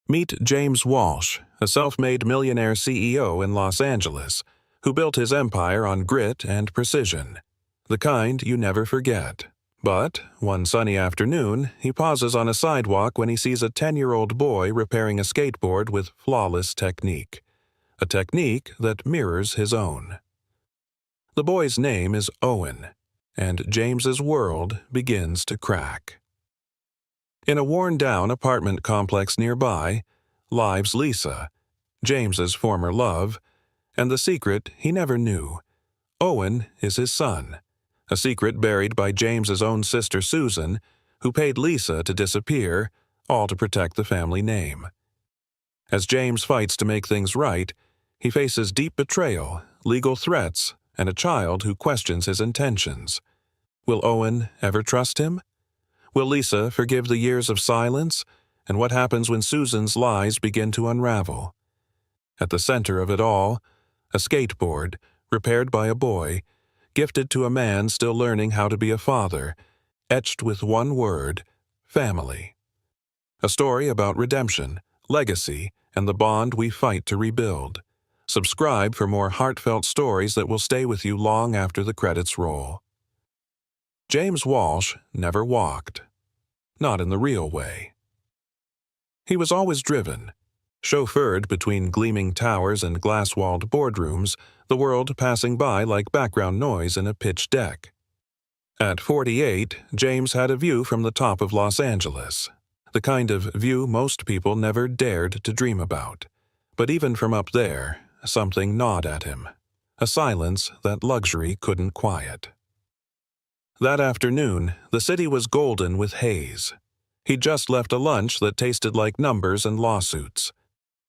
Meet James Walsh, a self-made millionaire CEO in Los Angeles, who built his empire on grit and precision, the kind you never forget. But, one sunny afternoon, he pauses on a sidewalk when he sees a 10-year-old boy repairing a skateboard with flawless technique, a technique that mirrors his own. The boy's name is Owen, and James's world begins to crack. In a worn-down apartment complex nearby lives Lisa, James's former love, and the secret he never knew. Owen is his son, a secret buried by James's own sister Susan, who paid Lisa to disappear, all to protect the family name. As James fights to make things right, he faces deep betrayal, legal threats, and a child who questions his intentions. Will Owen ever trust him? Will Lisa forgive the years of silence? And what happens when Susan's lies begin to unravel? At the center of it all, a skateboard, repaired by a boy, gifted to a man still learning how to be a father, etched with one word: family. A story about redemption, legacy, and the bond we fight to rebuild. Subscribe for more heartfelt stories that will stay with you long after the credits roll. James Walsh never walked. Not in the real way. He was always driven, chauffeured between gleaming towers and glass-walled boardrooms, the world passing by like background noise in a pitch deck. At 48, James had a view from the top of Los Angeles, the kind of view most people never dared to dream about. But even from up there, something gnawed at him, a silence that luxury couldn't quiet. That afternoon, the city was golden with haze. He'd just left a lunch that tasted like numbers and lawsuits.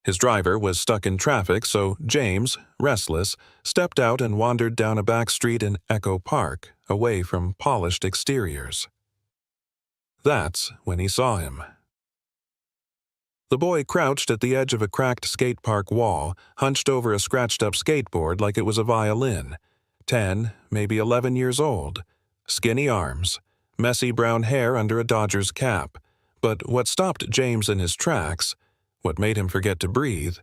His driver was stuck in traffic, so James, restless, stepped out and wandered down a back street in Echo Park, away from polished exteriors. That's when he saw him. The boy crouched at the edge of a cracked skate park wall, hunched over a scratched-up skateboard like it was a violin. 10, maybe 11 years old. Skinny arms, messy brown hair under a Dodgers cap. But what stopped James in his tracks, what made him forget to breathe,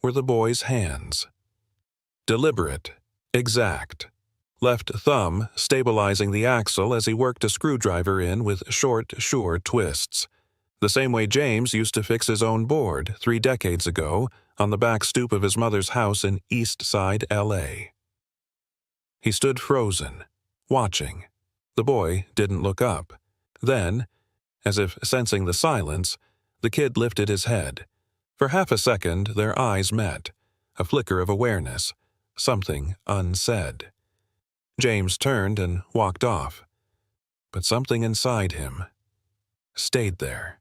were the boy's hands. Deliberate, exact. Left thumb stabilizing the axle as he worked a screwdriver in with short, sure twists. The same way James used to fix his own board 3 decades ago on the back stoop of his mother's house in East Side, L.A. He stood frozen, watching. The boy didn't look up. Then, as if sensing the silence, the kid lifted his head. For half a second, their eyes met, a flicker of awareness, something unsaid. James turned and walked off. But something inside him stayed there.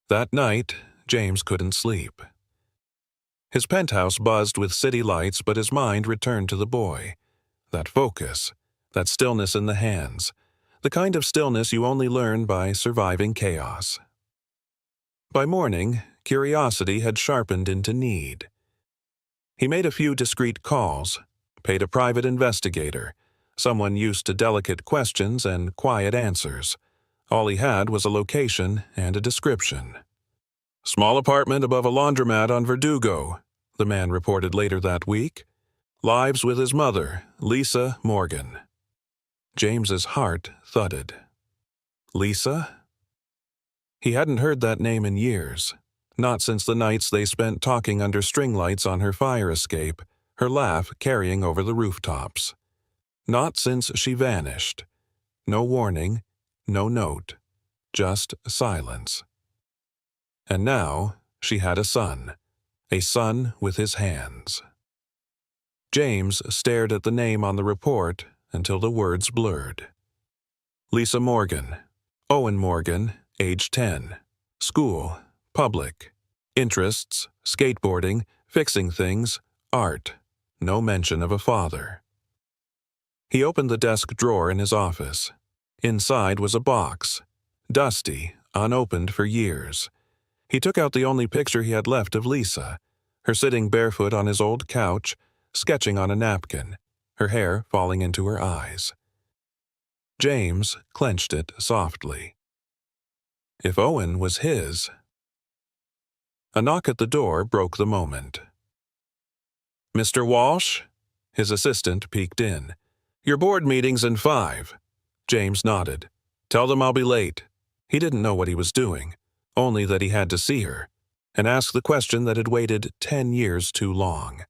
That night, James couldn't sleep. His penthouse buzzed with city lights, but his mind returned to the boy. That focus, that stillness in the hands, the kind of stillness you only learn by surviving chaos. By morning, curiosity had sharpened into need. He made a few discreet calls, paid a private investigator, someone used to delicate questions and quiet answers. All he had was a location and a description. "Small apartment above a laundromat on Verdugo," the man reported later that week. "Lives with his mother, Lisa Morgan." James's heart thudded. Lisa? He hadn't heard that name in years, not since the nights they spent talking under string lights on her fire escape, her laugh carrying over the rooftops. Not since she vanished. No warning, no note, just silence. And now she had a son with his hands. James stared at the name on the report until the words blurred. Lisa Morgan, Owen Morgan, age 10, school, public, interests, skateboarding, fixing things, art, no mention of a father. He opened the desk drawer in his office. Inside was a box, dusty, unopened for years. He took out the only picture he had left of Lisa, her sitting barefoot on his old couch, sketching on a napkin, her hair falling into her eyes. James clenched it softly. If Owen was his, A knock at the door broke the moment. "Mr. Walsh?" His assistant peeked in. "Your board meeting's in 5. James nodded. "Tell them I'll be late." He didn't know what he was doing, only that he had to see her, and ask the question that had waited 10 years too long.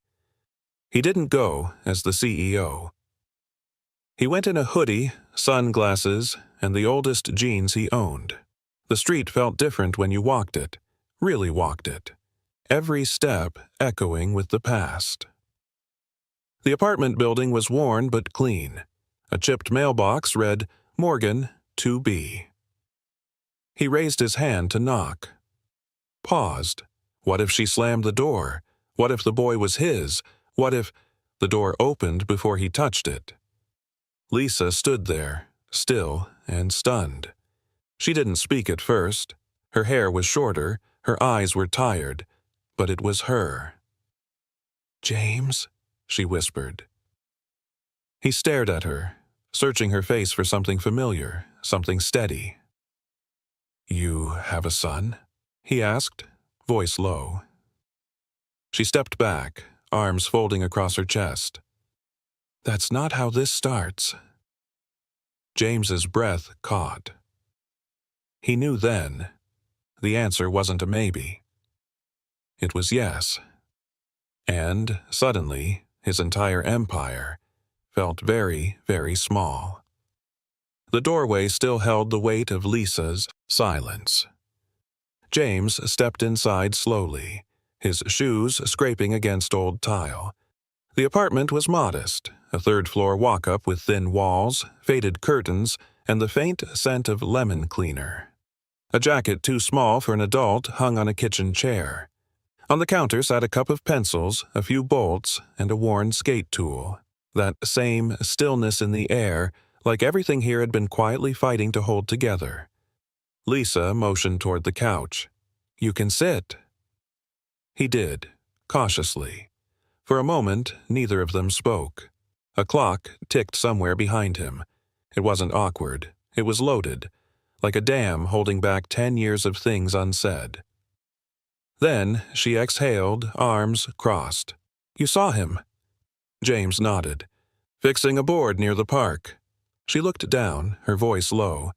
He didn't go as the CEO. He went in a hoodie, sunglasses, and the oldest jeans he owned. The street felt different when you walked it, really walked it, every step echoing with the past. The apartment building was worn but clean. A chipped mailbox read, "Morgan, 2B." He raised his hand to knock. Paused. What if she slammed the door? What if the boy was his? What if the door opened before he touched it? Lisa stood there, still and stunned. She didn't speak at first. Her hair was shorter, her eyes were tired, but it was her. "James?" she whispered. He stared at her, searching her face for something familiar, something steady. "You have a son?" he asked, voice low. She stepped back, arms folding across her chest. "That's not how this starts." James's breath caught. He knew then. The answer wasn't a maybe. It was yes. And, suddenly, his entire empire felt very, very small. The doorway still held the weight of Lisa's silence. James stepped inside slowly, his shoes scraping against old tile. The apartment was modest, a third-floor walk-up with thin walls, faded curtains, and the faint scent of lemon cleaner. A jacket too small for an adult hung on a kitchen chair. On the counter sat a cup of pencils, a few bolts, and a worn skate tool. That same stillness in the air, like everything here had been quietly fighting to hold together. Lisa motioned toward the couch. "You can sit." He did, cautiously. For a moment, neither of them spoke. A clock ticked somewhere behind him. It wasn't awkward. It was loaded, like a dam holding back 10 years of things unsaid. Then she exhaled, arms crossed. "You saw him?" James nodded. "Fixing a board near the park." She looked down, her voice low.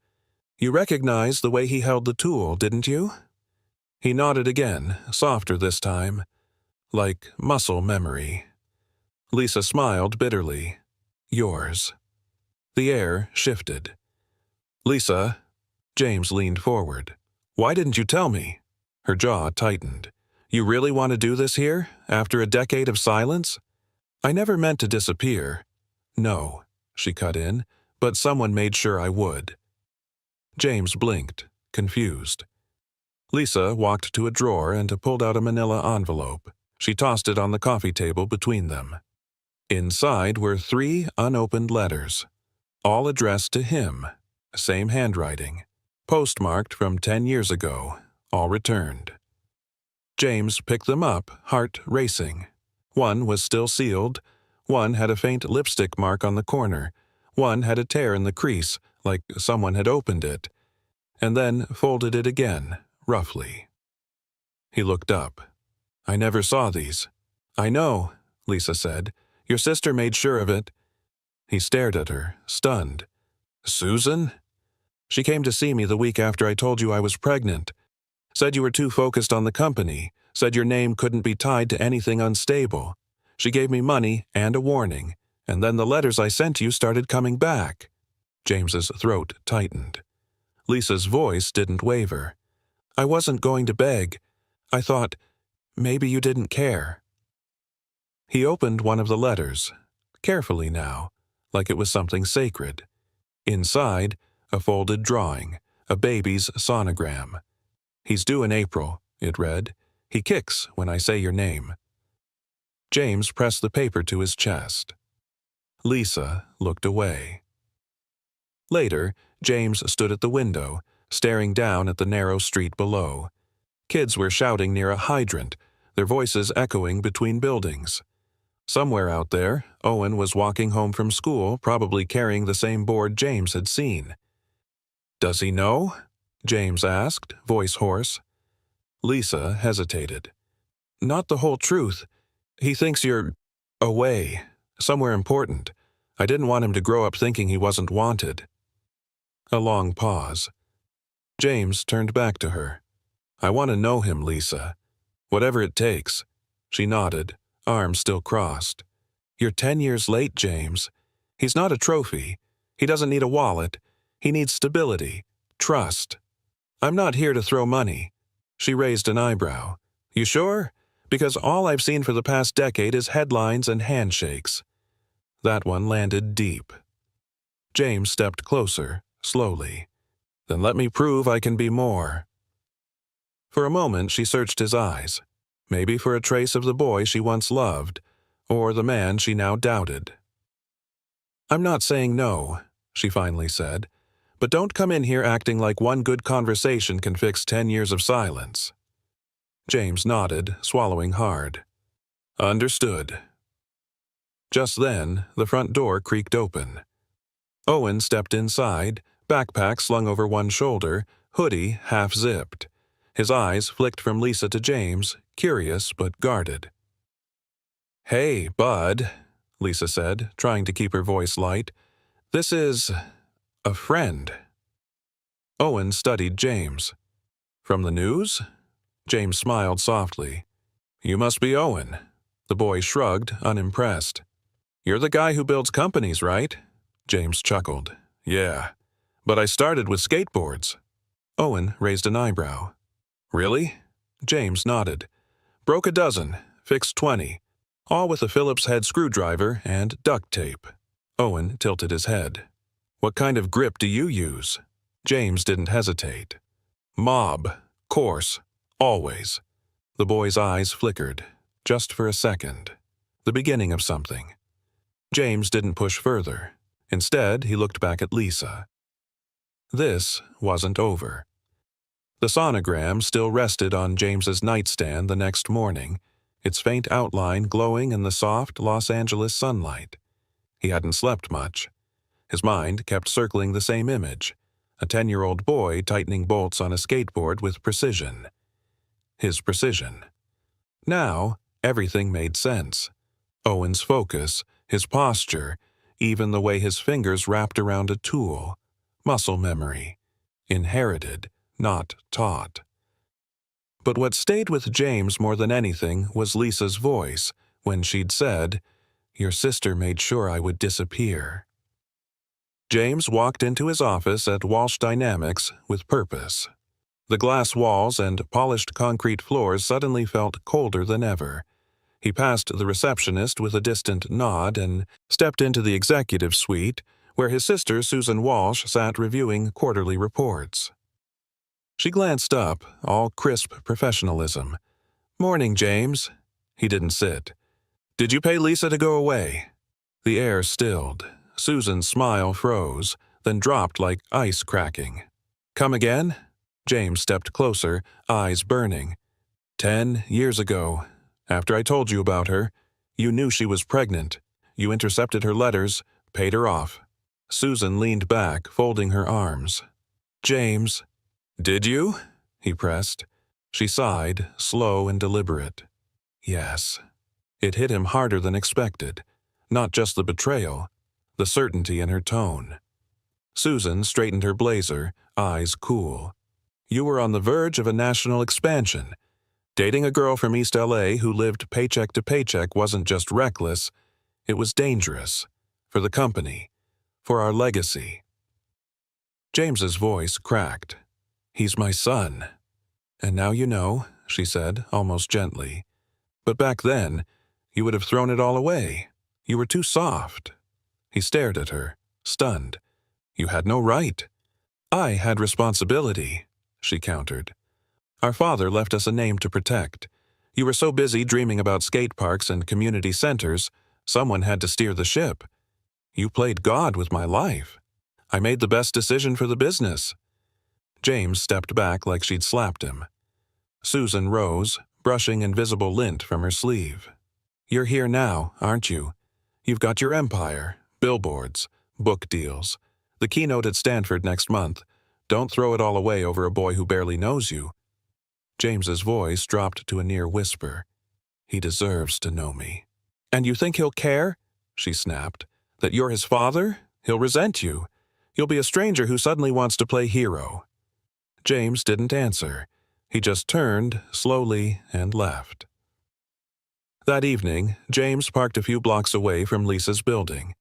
"You recognized the way he held the tool, didn't you?" He nodded again, softer this time, like muscle memory. Lisa smiled bitterly. "Yours." The air shifted. "Lisa," James leaned forward. "Why didn't you tell me?" Her jaw tightened. "You really want to do this here, after a decade of silence?" "I never meant to disappear." "No," she cut in, "but someone made sure I would." James blinked, confused. Lisa walked to a drawer and pulled out a manila envelope. She tossed it on the coffee table between them. Inside were 3 unopened letters, all addressed to him, same handwriting, postmarked from 10 years ago, all returned. James picked them up, heart racing. One was still sealed, one had a faint lipstick mark on the corner, one had a tear in the crease, like someone had opened it, and then folded it again, roughly. He looked up. "I never saw these." "I know," Lisa said. "Your sister made sure of it." He stared at her, stunned. "Susan?" "She came to see me the week after I told you I was pregnant. Said you were too focused on the company, said your name couldn't be tied to anything unstable. She gave me money and a warning, and then the letters I sent you started coming back." James's throat tightened. Lisa's voice didn't waver. "I wasn't going to beg. I thought, maybe you didn't care." He opened one of the letters, carefully now, like it was something sacred. Inside, a folded drawing, a baby's sonogram. "He's due in April," it read. "He kicks when I say your name." James pressed the paper to his chest. Lisa looked away. Later, James stood at the window, staring down at the narrow street below. Kids were shouting near a hydrant, their voices echoing between buildings. Somewhere out there, Owen was walking home from school, probably carrying the same board James had seen. "Does he know?" James asked, voice hoarse. Lisa hesitated. Not the whole truth. He thinks you're away, somewhere important. I didn't want him to grow up thinking he wasn't wanted. A long pause. James turned back to her. I want to know him, Lisa. Whatever it takes. She nodded, arms still crossed. You're 10 years late, James. He's not a trophy. He doesn't need a wallet. He needs stability, trust. I'm not here to throw money. She raised an eyebrow. You sure? Because all I've seen for the past decade is headlines and handshakes. That one landed deep. James stepped closer, slowly. Then let me prove I can be more. For a moment she searched his eyes, maybe for a trace of the boy she once loved, or the man she now doubted. I'm not saying no, she finally said, but don't come in here acting like one good conversation can fix 10 years of silence. James nodded, swallowing hard. Understood. Just then, the front door creaked open. Owen stepped inside, backpack slung over one shoulder, hoodie half-zipped. His eyes flicked from Lisa to James, curious but guarded. Hey, bud, Lisa said, trying to keep her voice light. This is a friend. Owen studied James. From the news? James smiled softly. You must be Owen. The boy shrugged, unimpressed. You're the guy who builds companies, right? James chuckled. Yeah, but I started with skateboards. Owen raised an eyebrow. Really? James nodded. Broke a dozen, fixed 20. All with a Phillips head screwdriver and duct tape. Owen tilted his head. What kind of grip do you use? James didn't hesitate. Mob. Coarse. Always. The boy's eyes flickered, just for a second. The beginning of something. James didn't push further. Instead, he looked back at Lisa. This wasn't over. The sonogram still rested on James's nightstand the next morning, its faint outline glowing in the soft Los Angeles sunlight. He hadn't slept much. His mind kept circling the same image, a 10-year-old boy tightening bolts on a skateboard with precision. His precision. Now, everything made sense. Owen's focus, his posture, even the way his fingers wrapped around a tool. Muscle memory. Inherited, not taught. But what stayed with James more than anything was Lisa's voice when she'd said, Your sister made sure I would disappear. James walked into his office at Walsh Dynamics with purpose. The glass walls and polished concrete floors suddenly felt colder than ever. He passed the receptionist with a distant nod and stepped into the executive suite, where his sister Susan Walsh sat reviewing quarterly reports. She glanced up, all crisp professionalism. Morning, James. He didn't sit. Did you pay Lisa to go away? The air stilled. Susan's smile froze, then dropped like ice cracking. Come again? James stepped closer, eyes burning. 10 years ago, after I told you about her, you knew she was pregnant. You intercepted her letters, paid her off. Susan leaned back, folding her arms. James. Did you? He pressed. She sighed, slow and deliberate. Yes. It hit him harder than expected. Not just the betrayal, the certainty in her tone. Susan straightened her blazer, eyes cool. You were on the verge of a national expansion. Dating a girl from East LA who lived paycheck to paycheck wasn't just reckless, it was dangerous. For the company. For our legacy. James's voice cracked. He's my son. And now you know, she said, almost gently. But back then, you would have thrown it all away. You were too soft. He stared at her, stunned. You had no right. I had responsibility, she countered. Our father left us a name to protect. You were so busy dreaming about skate parks and community centers, someone had to steer the ship. You played God with my life. I made the best decision for the business. James stepped back like she'd slapped him. Susan rose, brushing invisible lint from her sleeve. You're here now, aren't you? You've got your empire, billboards, book deals, the keynote at Stanford next month. Don't throw it all away over a boy who barely knows you. James's voice dropped to a near whisper. "He deserves to know me." "And you think he'll care?" she snapped. "That you're his father? He'll resent you. You'll be a stranger who suddenly wants to play hero." James didn't answer. He just turned, slowly, and left. That evening, James parked a few blocks away from Lisa's building.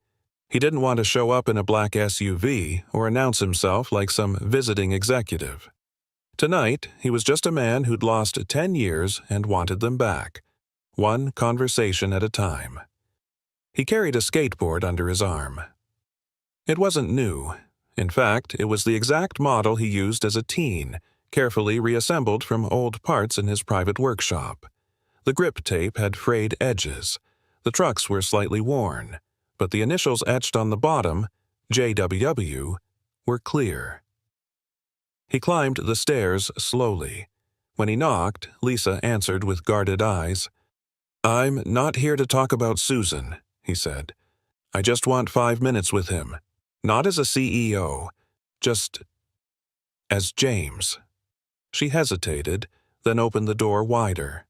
He didn't want to show up in a black SUV or announce himself like some visiting executive. Tonight, he was just a man who'd lost 10 years and wanted them back, one conversation at a time. He carried a skateboard under his arm. It wasn't new. In fact, it was the exact model he used as a teen, carefully reassembled from old parts in his private workshop. The grip tape had frayed edges. The trucks were slightly worn, but the initials etched on the bottom, JWW, were clear. He climbed the stairs slowly. When he knocked, Lisa answered with guarded eyes. "I'm not here to talk about Susan," he said. "I just want 5 minutes with him. Not as a CEO, just as James." She hesitated, then opened the door wider.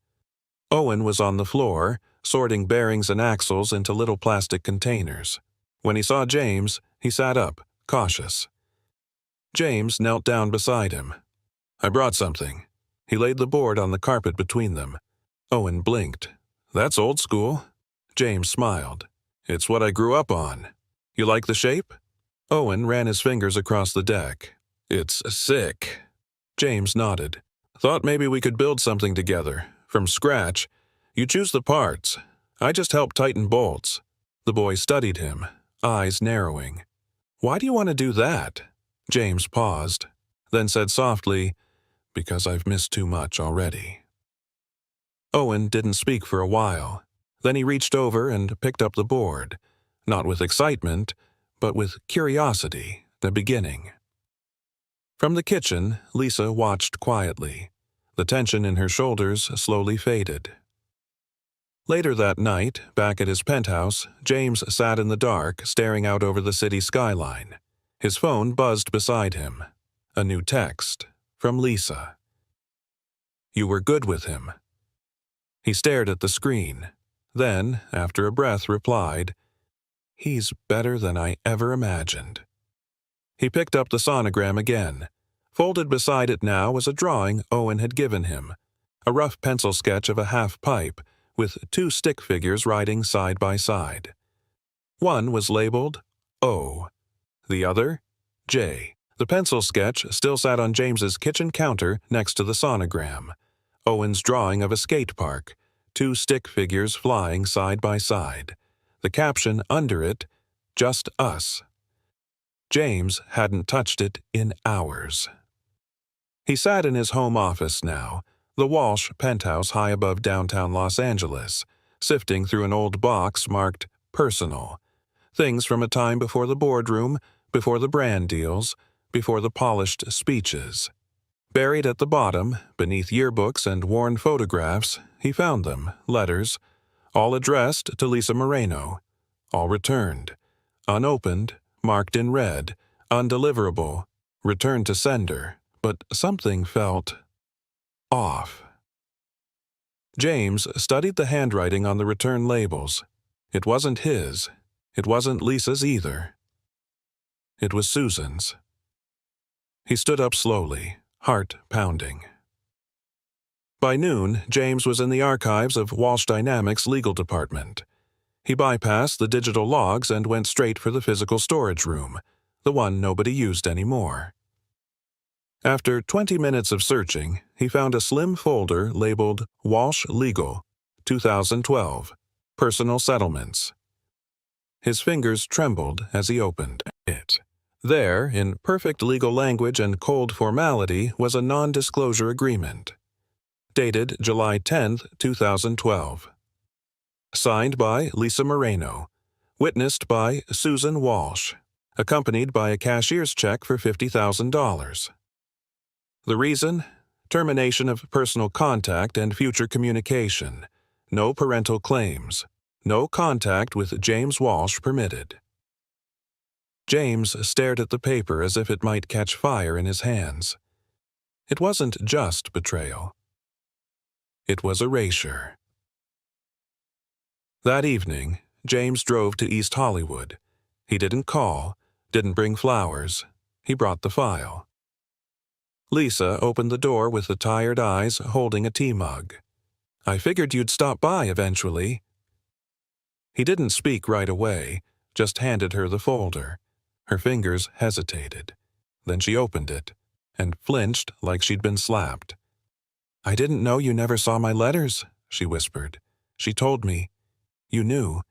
Owen was on the floor, sorting bearings and axles into little plastic containers. When he saw James, he sat up, cautious. James knelt down beside him. "I brought something." He laid the board on the carpet between them. Owen blinked. "That's old school." James smiled. "It's what I grew up on. You like the shape?" Owen ran his fingers across the deck. "It's sick." James nodded. "Thought maybe we could build something together, from scratch. You choose the parts. I just help tighten bolts." The boy studied him, eyes narrowing. "Why do you want to do that?" James paused, then said softly, "Because I've missed too much already." Owen didn't speak for a while. Then he reached over and picked up the board, not with excitement, but with curiosity, the beginning. From the kitchen, Lisa watched quietly. The tension in her shoulders slowly faded. Later that night, back at his penthouse, James sat in the dark, staring out over the city skyline. His phone buzzed beside him. A new text, from Lisa. "You were good with him." He stared at the screen. Then, after a breath, replied, "He's better than I ever imagined." He picked up the sonogram again. Folded beside it now was a drawing Owen had given him, a rough pencil sketch of a half-pipe, with 2 stick figures riding side by side. One was labeled O, the other J. The pencil sketch still sat on James's kitchen counter next to the sonogram. Owen's drawing of a skate park, 2 stick figures flying side by side. The caption under it, "Just Us." James hadn't touched it in hours. He sat in his home office now, the Walsh penthouse high above downtown Los Angeles, sifting through an old box marked "Personal." Things from a time before the boardroom, before the brand deals, before the polished speeches. Buried at the bottom, beneath yearbooks and worn photographs, he found them, letters, all addressed to Lisa Moreno, all returned, unopened, marked in red, undeliverable, returned to sender, but something felt off. James studied the handwriting on the return labels. It wasn't his. It wasn't Lisa's either. It was Susan's. He stood up slowly, heart pounding. By noon, James was in the archives of Walsh Dynamics' legal department. He bypassed the digital logs and went straight for the physical storage room, the one nobody used anymore. After 20 minutes of searching, he found a slim folder labeled Walsh Legal, 2012, Personal Settlements. His fingers trembled as he opened it. There, in perfect legal language and cold formality, was a non-disclosure agreement. Dated July 10, 2012. Signed by Lisa Moreno. Witnessed by Susan Walsh. Accompanied by a cashier's check for $50,000. The reason? Termination of personal contact and future communication. No parental claims. No contact with James Walsh permitted. James stared at the paper as if it might catch fire in his hands. It wasn't just betrayal. It was erasure. That evening, James drove to East Hollywood. He didn't call, didn't bring flowers. He brought the file. Lisa opened the door with the tired eyes, holding a tea mug. "I figured you'd stop by eventually." He didn't speak right away, just handed her the folder. Her fingers hesitated. Then she opened it, and flinched like she'd been slapped. "I didn't know you never saw my letters," she whispered. "She told me. You knew.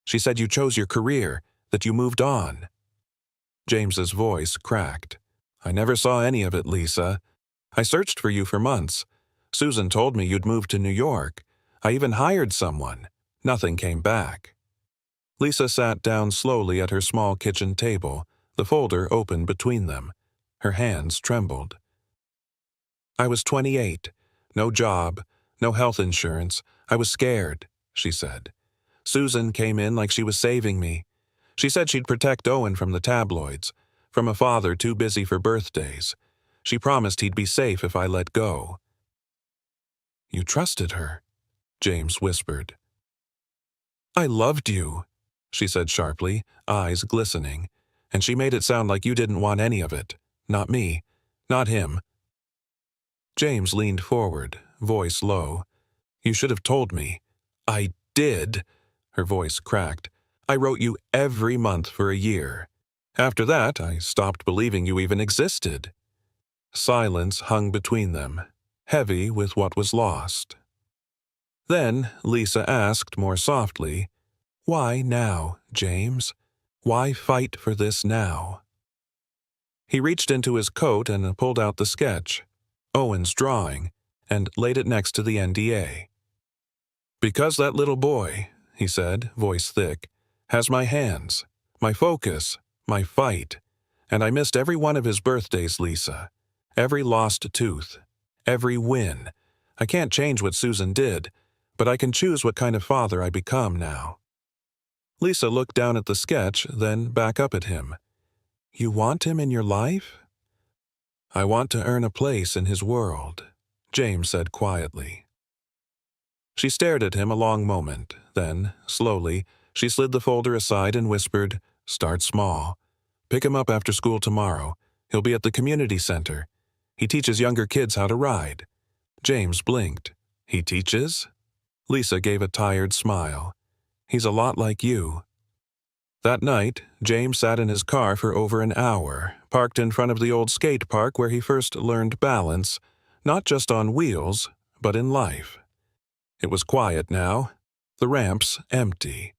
She said you chose your career, that you moved on." James's voice cracked. "I never saw any of it, Lisa. I searched for you for months. Susan told me you'd moved to New York. I even hired someone. Nothing came back." Lisa sat down slowly at her small kitchen table, the folder open between them. Her hands trembled. "I was 28. No job, no health insurance. I was scared," she said. "Susan came in like she was saving me. She said she'd protect Owen from the tabloids, from a father too busy for birthdays. She promised he'd be safe if I let go." "You trusted her," James whispered. "I loved you," she said sharply, eyes glistening, "and she made it sound like you didn't want any of it. Not me. Not him." James leaned forward, voice low. "You should have told me." "I did." Her voice cracked. "I wrote you every month for a year. After that, I stopped believing you even existed." Silence hung between them, heavy with what was lost. Then Lisa asked more softly, "Why now, James? Why fight for this now?" He reached into his coat and pulled out the sketch, Owen's drawing, and laid it next to the NDA. "Because that little boy," he said, voice thick, "has my hands, my focus, my fight. And I missed every one of his birthdays, Lisa. Every lost tooth. Every win. I can't change what Susan did, but I can choose what kind of father I become now." Lisa looked down at the sketch, then back up at him. "You want him in your life?" "I want to earn a place in his world," James said quietly. She stared at him a long moment. Then, slowly, she slid the folder aside and whispered, "Start small. Pick him up after school tomorrow. He'll be at the community center. He teaches younger kids how to ride." James blinked. "He teaches?" Lisa gave a tired smile. "He's a lot like you." That night, James sat in his car for over an hour, parked in front of the old skate park where he first learned balance, not just on wheels, but in life. It was quiet now, the ramps empty,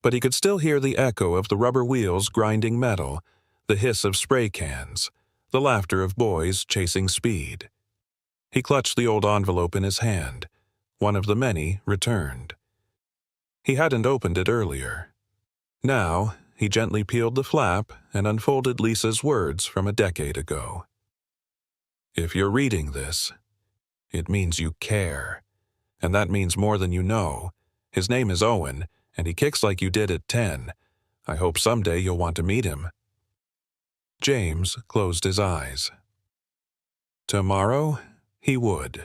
but he could still hear the echo of the rubber wheels grinding metal, the hiss of spray cans, the laughter of boys chasing speed. He clutched the old envelope in his hand. One of the many returned. He hadn't opened it earlier. Now, he gently peeled the flap and unfolded Lisa's words from a decade ago. "If you're reading this, it means you care. And that means more than you know. His name is Owen, and he kicks like you did at 10. I hope someday you'll want to meet him." James closed his eyes. Tomorrow, he would.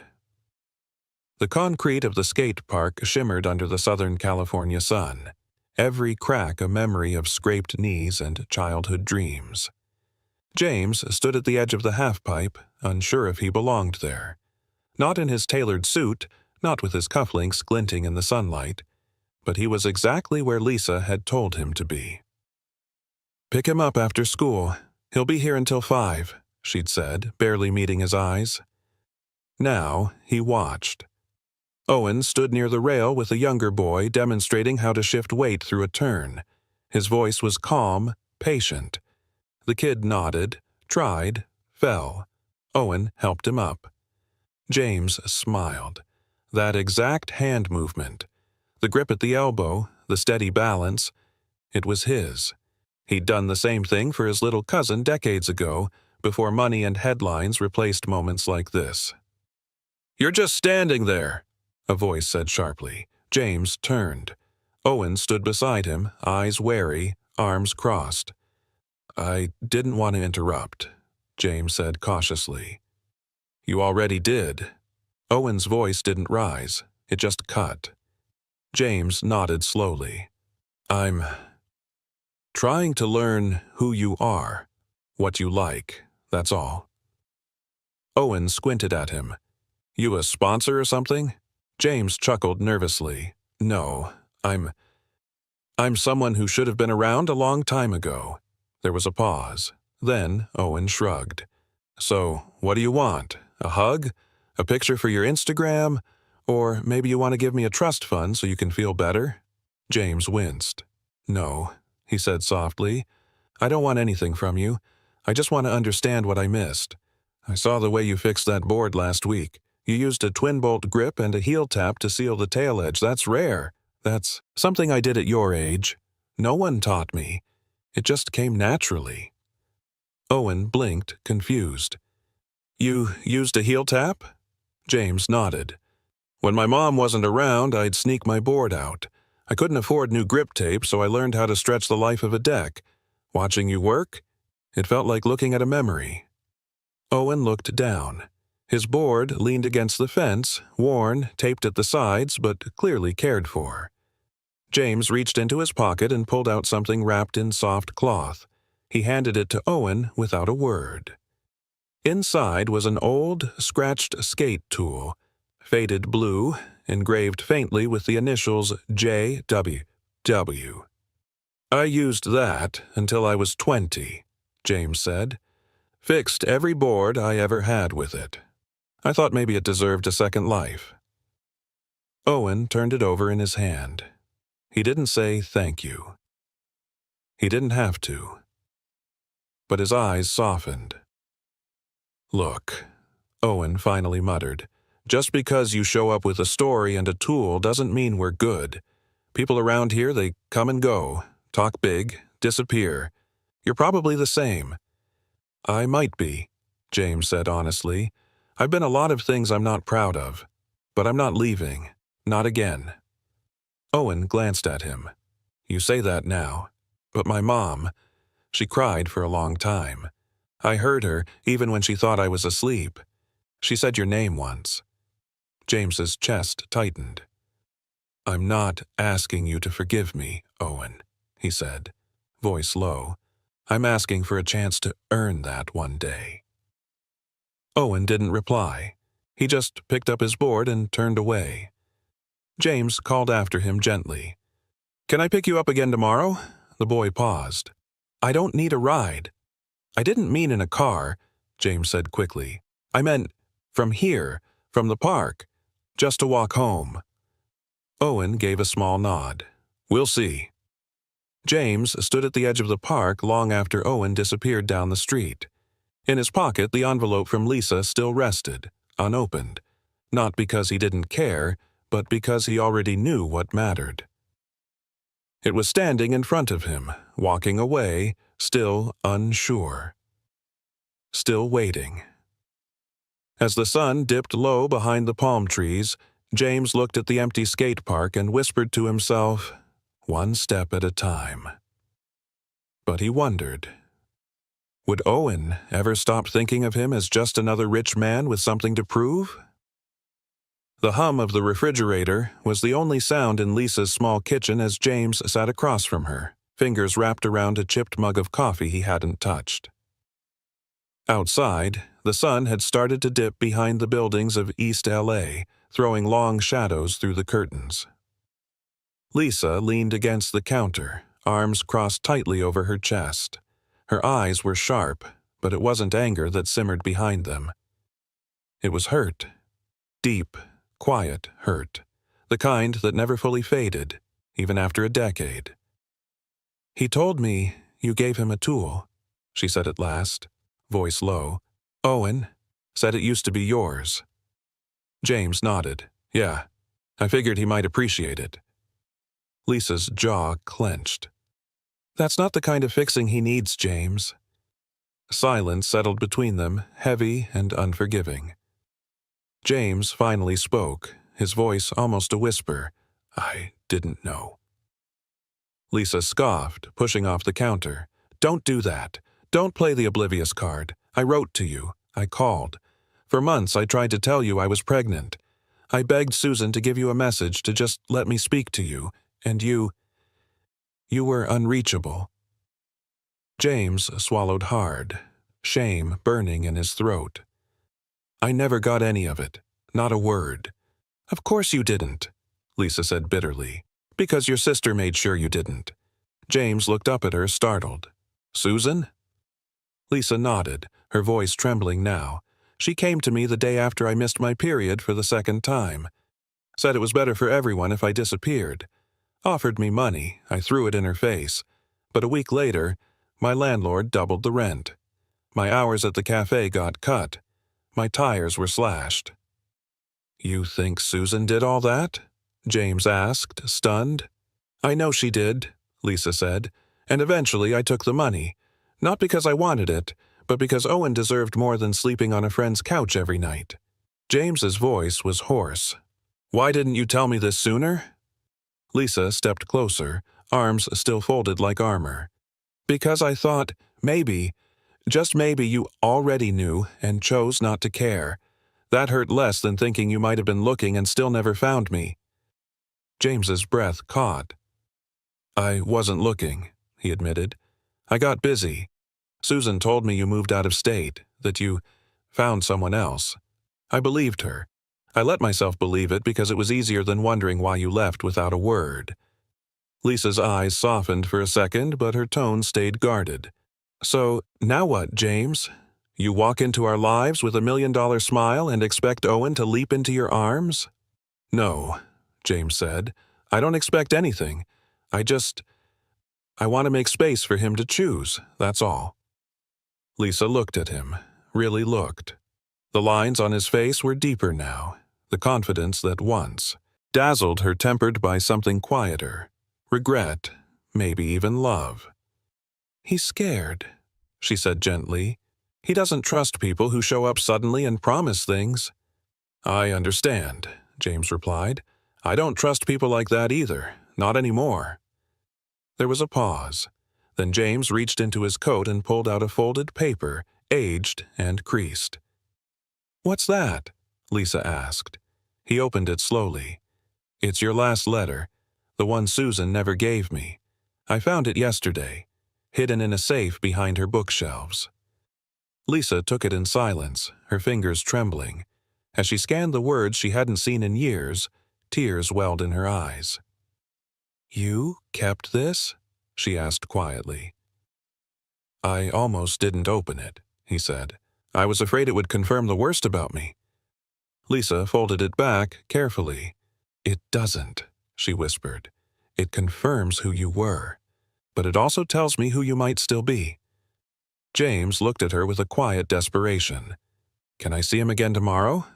The concrete of the skate park shimmered under the Southern California sun, every crack a memory of scraped knees and childhood dreams. James stood at the edge of the halfpipe, unsure if he belonged there. Not in his tailored suit, not with his cufflinks glinting in the sunlight, but he was exactly where Lisa had told him to be. "Pick him up after school. He'll be here until 5, she'd said, barely meeting his eyes. Now he watched. Owen stood near the rail with a younger boy demonstrating how to shift weight through a turn. His voice was calm, patient. The kid nodded, tried, fell. Owen helped him up. James smiled. That exact hand movement, the grip at the elbow, the steady balance, it was his. He'd done the same thing for his little cousin decades ago, before money and headlines replaced moments like this. "You're just standing there," a voice said sharply. James turned. Owen stood beside him, eyes wary, arms crossed. "I didn't want to interrupt," James said cautiously. "You already did." Owen's voice didn't rise. It just cut. James nodded slowly. I'm trying to learn who you are, what you like, that's all. Owen squinted at him. You a sponsor or something? James chuckled nervously. No, I'm someone who should have been around a long time ago. There was a pause. Then Owen shrugged. So, what do you want? A hug? A picture for your Instagram? Or maybe you want to give me a trust fund so you can feel better? James winced. No, he said softly. I don't want anything from you. I just want to understand what I missed. I saw the way you fixed that board last week. You used a twin-bolt grip and a heel tap to seal the tail edge. That's rare. That's something I did at your age. No one taught me. It just came naturally. Owen blinked, confused. You used a heel tap? James nodded. When my mom wasn't around, I'd sneak my board out. I couldn't afford new grip tape, so I learned how to stretch the life of a deck. Watching you work, it felt like looking at a memory. Owen looked down. His board leaned against the fence, worn, taped at the sides, but clearly cared for. James reached into his pocket and pulled out something wrapped in soft cloth. He handed it to Owen without a word. Inside was an old, scratched skate tool, faded blue, engraved faintly with the initials JWW. I used that until I was 20, James said. Fixed every board I ever had with it. I thought maybe it deserved a second life. Owen turned it over in his hand. He didn't say thank you. He didn't have to. But his eyes softened. Look, Owen finally muttered, just because you show up with a story and a tool doesn't mean we're good. People around here, they come and go, talk big, disappear. You're probably the same. I might be, James said honestly. I've been a lot of things I'm not proud of. But I'm not leaving. Not again. Owen glanced at him. You say that now. But my mom, she cried for a long time. I heard her even when she thought I was asleep. She said your name once. James's chest tightened. I'm not asking you to forgive me, Owen, he said, voice low. I'm asking for a chance to earn that one day. Owen didn't reply. He just picked up his board and turned away. James called after him gently. Can I pick you up again tomorrow? The boy paused. I don't need a ride. I didn't mean in a car, James said quickly. I meant from here, from the park, just to walk home. Owen gave a small nod. We'll see. James stood at the edge of the park long after Owen disappeared down the street. In his pocket, the envelope from Lisa still rested, unopened, not because he didn't care, but because he already knew what mattered. It was standing in front of him, walking away, still unsure. Still waiting. As the sun dipped low behind the palm trees, James looked at the empty skate park and whispered to himself, one step at a time. But he wondered, would Owen ever stop thinking of him as just another rich man with something to prove? The hum of the refrigerator was the only sound in Lisa's small kitchen as James sat across from her, fingers wrapped around a chipped mug of coffee he hadn't touched. Outside, the sun had started to dip behind the buildings of East LA, throwing long shadows through the curtains. Lisa leaned against the counter, arms crossed tightly over her chest. Her eyes were sharp, but it wasn't anger that simmered behind them. It was hurt. Deep, quiet hurt. The kind that never fully faded, even after a decade. He told me you gave him a tool, she said at last, voice low. Owen said it used to be yours. James nodded. Yeah, I figured he might appreciate it. Lisa's jaw clenched. That's not the kind of fixing he needs, James. Silence settled between them, heavy and unforgiving. James finally spoke, his voice almost a whisper. I didn't know. Lisa scoffed, pushing off the counter. Don't do that. Don't play the oblivious card. I wrote to you. I called. For months I tried to tell you I was pregnant. I begged Susan to give you a message to just let me speak to you, and you were unreachable." James swallowed hard, shame burning in his throat. "I never got any of it, not a word." "Of course you didn't," Lisa said bitterly, "because your sister made sure you didn't." James looked up at her, startled. "Susan?" Lisa nodded, her voice trembling now. "She came to me the day after I missed my period for the second time. Said it was better for everyone if I disappeared. Offered me money. I threw it in her face. But a week later, my landlord doubled the rent. My hours at the cafe got cut. My tires were slashed." "You think Susan did all that?" James asked, stunned. "I know she did," Lisa said, "and eventually I took the money. Not because I wanted it, but because Owen deserved more than sleeping on a friend's couch every night." James's voice was hoarse. "Why didn't you tell me this sooner?" Lisa stepped closer, arms still folded like armor. "Because I thought, maybe, just maybe you already knew and chose not to care. That hurt less than thinking you might have been looking and still never found me." James's breath caught. "I wasn't looking," he admitted. "I got busy. Susan told me you moved out of state, that you found someone else. I believed her. I let myself believe it because it was easier than wondering why you left without a word." Lisa's eyes softened for a second, but her tone stayed guarded. "So, now what, James? You walk into our lives with $1 million smile and expect Owen to leap into your arms?" "No," James said. "I don't expect anything. I want to make space for him to choose, that's all." Lisa looked at him, really looked. The lines on his face were deeper now, the confidence that once dazzled her tempered by something quieter, regret, maybe even love. "He's scared," she said gently. "He doesn't trust people who show up suddenly and promise things." "I understand," James replied. "I don't trust people like that either, not anymore." There was a pause. Then James reached into his coat and pulled out a folded paper, aged and creased. "What's that?" Lisa asked. He opened it slowly. "It's your last letter, the one Susan never gave me. I found it yesterday, hidden in a safe behind her bookshelves." Lisa took it in silence, her fingers trembling. As she scanned the words she hadn't seen in years, tears welled in her eyes. "You kept this?" she asked quietly. "I almost didn't open it," he said. "I was afraid it would confirm the worst about me." Lisa folded it back carefully. "It doesn't," she whispered. "It confirms who you were, but it also tells me who you might still be." James looked at her with a quiet desperation. "Can I see him again tomorrow?"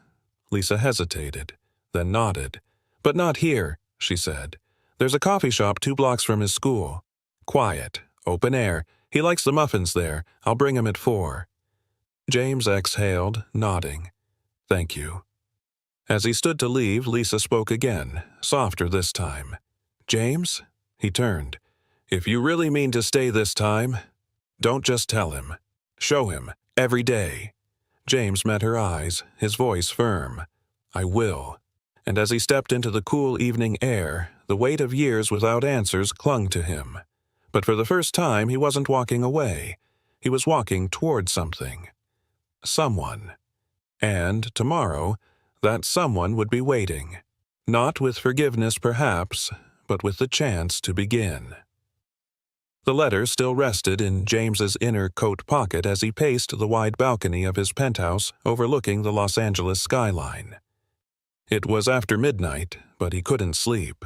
Lisa hesitated, then nodded. "But not here," she said. "There's a coffee shop 2 blocks from his school. Quiet, open air. He likes the muffins there. I'll bring him at 4. James exhaled, nodding. "Thank you." As he stood to leave, Lisa spoke again, softer this time. "James?" He turned. "If you really mean to stay this time, don't just tell him. Show him, every day." James met her eyes, his voice firm. "I will." And as he stepped into the cool evening air, the weight of years without answers clung to him. But for the first time, he wasn't walking away. He was walking toward something. Someone. And tomorrow, that someone would be waiting. Not with forgiveness, perhaps, but with the chance to begin. The letter still rested in James's inner coat pocket as he paced the wide balcony of his penthouse overlooking the Los Angeles skyline. It was after midnight, but he couldn't sleep.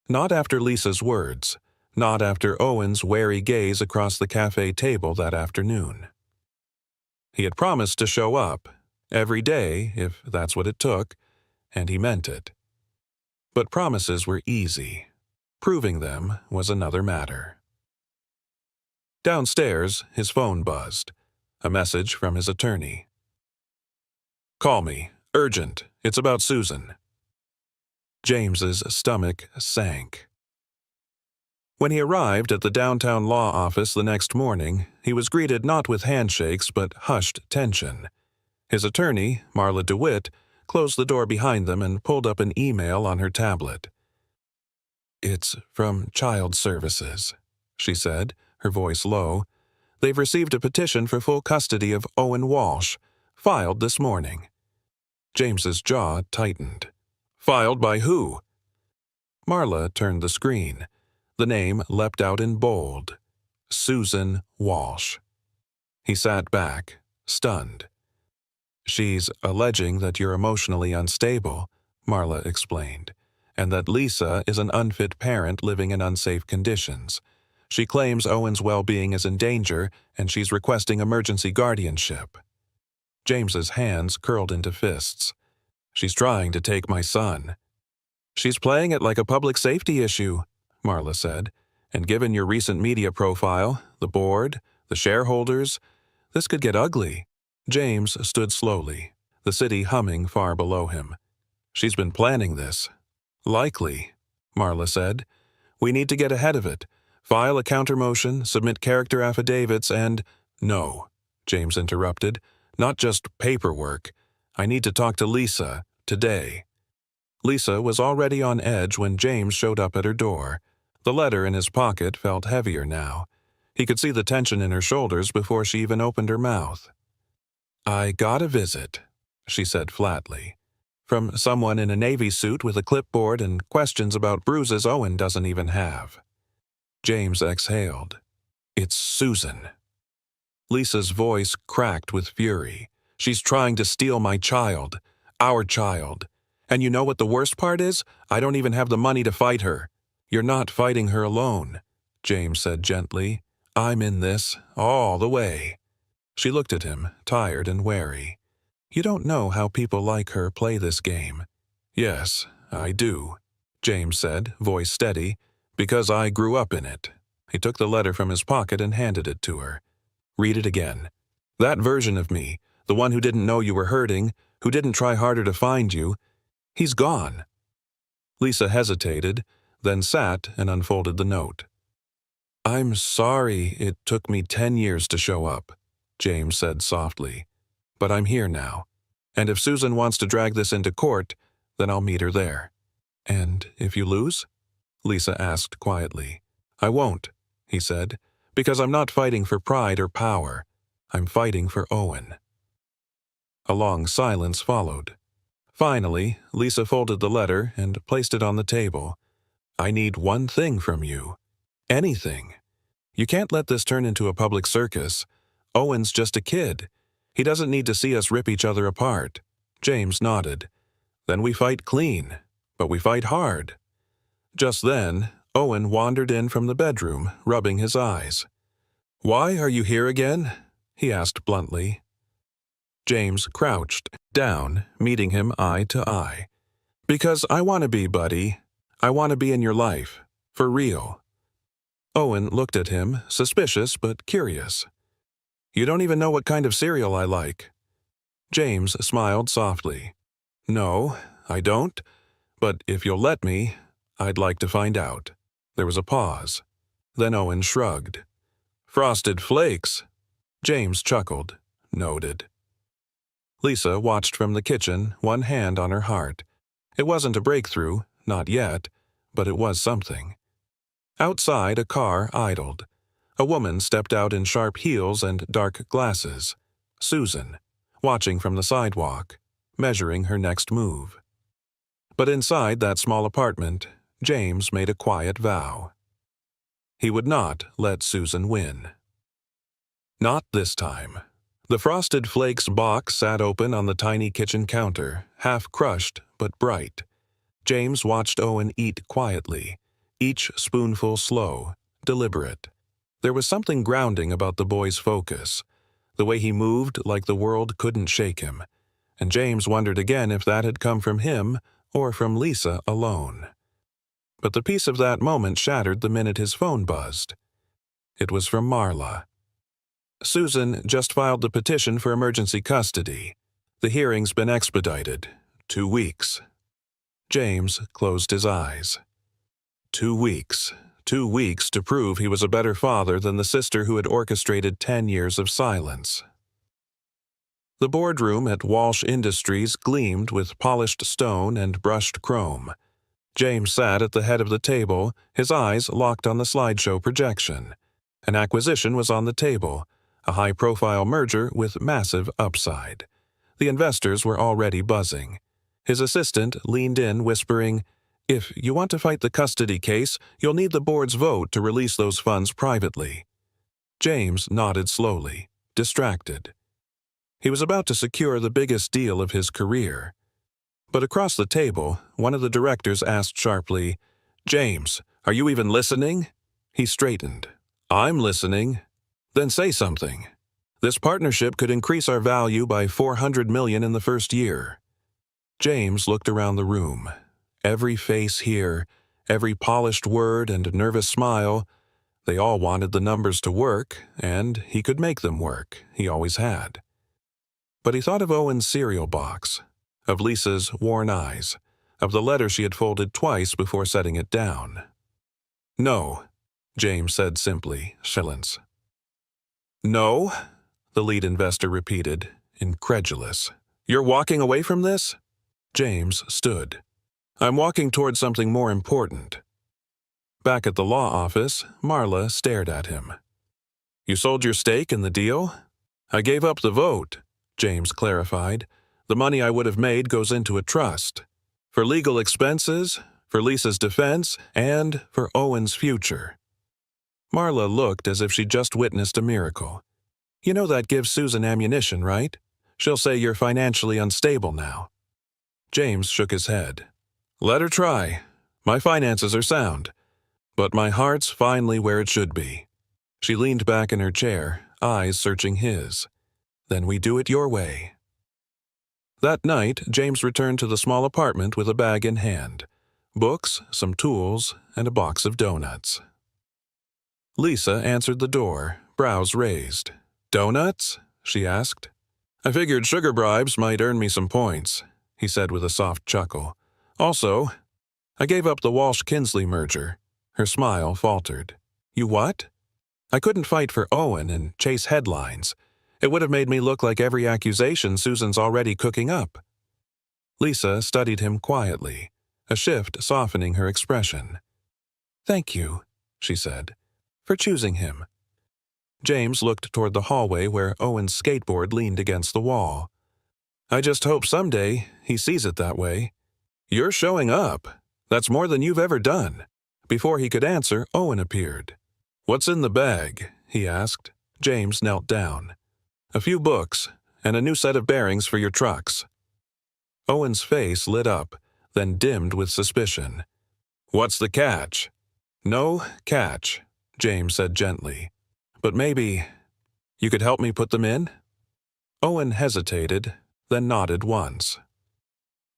Not after Lisa's words. Not after Owen's wary gaze across the cafe table that afternoon. He had promised to show up, every day, if that's what it took, and he meant it. But promises were easy. Proving them was another matter. Downstairs, his phone buzzed. A message from his attorney. "Call me. Urgent. It's about Susan." James's stomach sank. When he arrived at the downtown law office the next morning, he was greeted not with handshakes but hushed tension. His attorney, Marla DeWitt, closed the door behind them and pulled up an email on her tablet. "It's from Child Services," she said, her voice low. "They've received a petition for full custody of Owen Walsh, filed this morning." James's jaw tightened. "Filed by who?" Marla turned the screen. The name leapt out in bold. Susan Walsh. He sat back, stunned. "She's alleging that you're emotionally unstable," Marla explained, "and that Lisa is an unfit parent living in unsafe conditions. She claims Owen's well-being is in danger, and she's requesting emergency guardianship." James's hands curled into fists. "She's trying to take my son." "She's playing it like a public safety issue," Marla said, "and given your recent media profile, the board, the shareholders, this could get ugly." James stood slowly, the city humming far below him. "She's been planning this." "Likely," Marla said. "We need to get ahead of it. File a countermotion, submit character affidavits, and—" "No," James interrupted. "Not just paperwork. I need to talk to Lisa, today." Lisa was already on edge when James showed up at her door. The letter in his pocket felt heavier now. He could see the tension in her shoulders before she even opened her mouth. "I got a visit," she said flatly, "from someone in a Navy suit with a clipboard and questions about bruises Owen doesn't even have." James exhaled. "It's Susan." Lisa's voice cracked with fury. "She's trying to steal my child. Our child. And you know what the worst part is? I don't even have the money to fight her." "You're not fighting her alone," James said gently. "I'm in this, all the way." She looked at him, tired and wary. "You don't know how people like her play this game." "Yes, I do," James said, voice steady, "because I grew up in it." He took the letter from his pocket and handed it to her. "Read it again. That version of me, the one who didn't know you were hurting, who didn't try harder to find you, he's gone." Lisa hesitated, then sat and unfolded the note. "I'm sorry it took me 10 years to show up," James said softly. "But I'm here now. And if Susan wants to drag this into court, then I'll meet her there." "And if you lose?" Lisa asked quietly. "I won't," he said, "because I'm not fighting for pride or power. I'm fighting for Owen." A long silence followed. Finally, Lisa folded the letter and placed it on the table. "I need one thing from you. Anything. You can't let this turn into a public circus. Owen's just a kid. He doesn't need to see us rip each other apart." James nodded. "Then we fight clean, but we fight hard." Just then, Owen wandered in from the bedroom, rubbing his eyes. "Why are you here again?" he asked bluntly. James crouched down, meeting him eye to eye. "Because I want to be, buddy. I want to be in your life. For real." Owen looked at him, suspicious but curious. "You don't even know what kind of cereal I like." James smiled softly. "No, I don't. But if you'll let me, I'd like to find out." There was a pause. Then Owen shrugged. "Frosted Flakes." James chuckled. "Noted." Lisa watched from the kitchen, one hand on her heart. It wasn't a breakthrough, not yet, but it was something. Outside, a car idled. A woman stepped out in sharp heels and dark glasses. Susan, watching from the sidewalk, measuring her next move. But inside that small apartment, James made a quiet vow. He would not let Susan win. Not this time. The Frosted Flakes box sat open on the tiny kitchen counter, half crushed but bright. James watched Owen eat quietly, each spoonful slow, deliberate. There was something grounding about the boy's focus, the way he moved like the world couldn't shake him, and James wondered again if that had come from him or from Lisa alone. But the peace of that moment shattered the minute his phone buzzed. It was from Marla. "Susan just filed the petition for emergency custody. The hearing's been expedited. 2 weeks." James closed his eyes. 2 weeks. 2 weeks to prove he was a better father than the sister who had orchestrated 10 years of silence. The boardroom at Walsh Industries gleamed with polished stone and brushed chrome. James sat at the head of the table, his eyes locked on the slideshow projection. An acquisition was on the table, a high-profile merger with massive upside. The investors were already buzzing. His assistant leaned in, whispering, "If you want to fight the custody case, you'll need the board's vote to release those funds privately." James nodded slowly, distracted. He was about to secure the biggest deal of his career. But across the table, one of the directors asked sharply, "James, are you even listening?" He straightened. "I'm listening." "Then say something. This partnership could increase our value by $400 million in the first year." James looked around the room. Every face here, every polished word and nervous smile, they all wanted the numbers to work, and he could make them work. He always had. But he thought of Owen's cereal box, of Lisa's worn eyes, of the letter she had folded twice before setting it down. "No," James said simply, silence. "No?" the lead investor repeated, incredulous. "You're walking away from this?" James stood. "I'm walking towards something more important." Back at the law office, Marla stared at him. "You sold your stake in the deal?" "I gave up the vote," James clarified. "The money I would have made goes into a trust. For legal expenses, for Lisa's defense, and for Owen's future." Marla looked as if she'd just witnessed a miracle. "You know that gives Susan ammunition, right? She'll say you're financially unstable now." James shook his head. "Let her try. My finances are sound. But my heart's finally where it should be." She leaned back in her chair, eyes searching his. "Then we do it your way." That night, James returned to the small apartment with a bag in hand. Books, some tools, and a box of donuts. Lisa answered the door, brows raised. "Donuts?" she asked. "I figured sugar bribes might earn me some points," he said with a soft chuckle. "Also, I gave up the Walsh-Kinsley merger." Her smile faltered. "You what?" "I couldn't fight for Owen and chase headlines. It would have made me look like every accusation Susan's already cooking up." Lisa studied him quietly, a shift softening her expression. "Thank you," she said, "for choosing him." James looked toward the hallway where Owen's skateboard leaned against the wall. "I just hope someday he sees it that way." "You're showing up. That's more than you've ever done." Before he could answer, Owen appeared. "What's in the bag?" he asked. James knelt down. "A few books, and a new set of bearings for your trucks." Owen's face lit up, then dimmed with suspicion. "What's the catch?" "No catch," James said gently. "But maybe you could help me put them in?" Owen hesitated, then nodded once.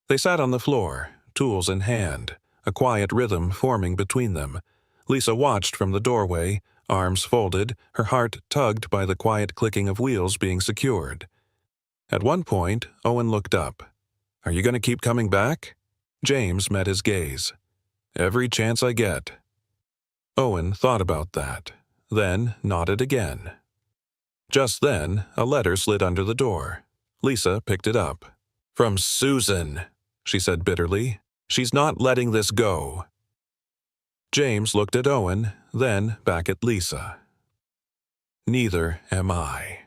They sat on the floor, tools in hand, a quiet rhythm forming between them. Lisa watched from the doorway, arms folded, her heart tugged by the quiet clicking of wheels being secured. At one point, Owen looked up. "Are you going to keep coming back?" James met his gaze. "Every chance I get." Owen thought about that, then nodded again. Just then, a letter slid under the door. Lisa picked it up. "From Susan," she said bitterly. "She's not letting this go." James looked at Owen, then back at Lisa. "Neither am I."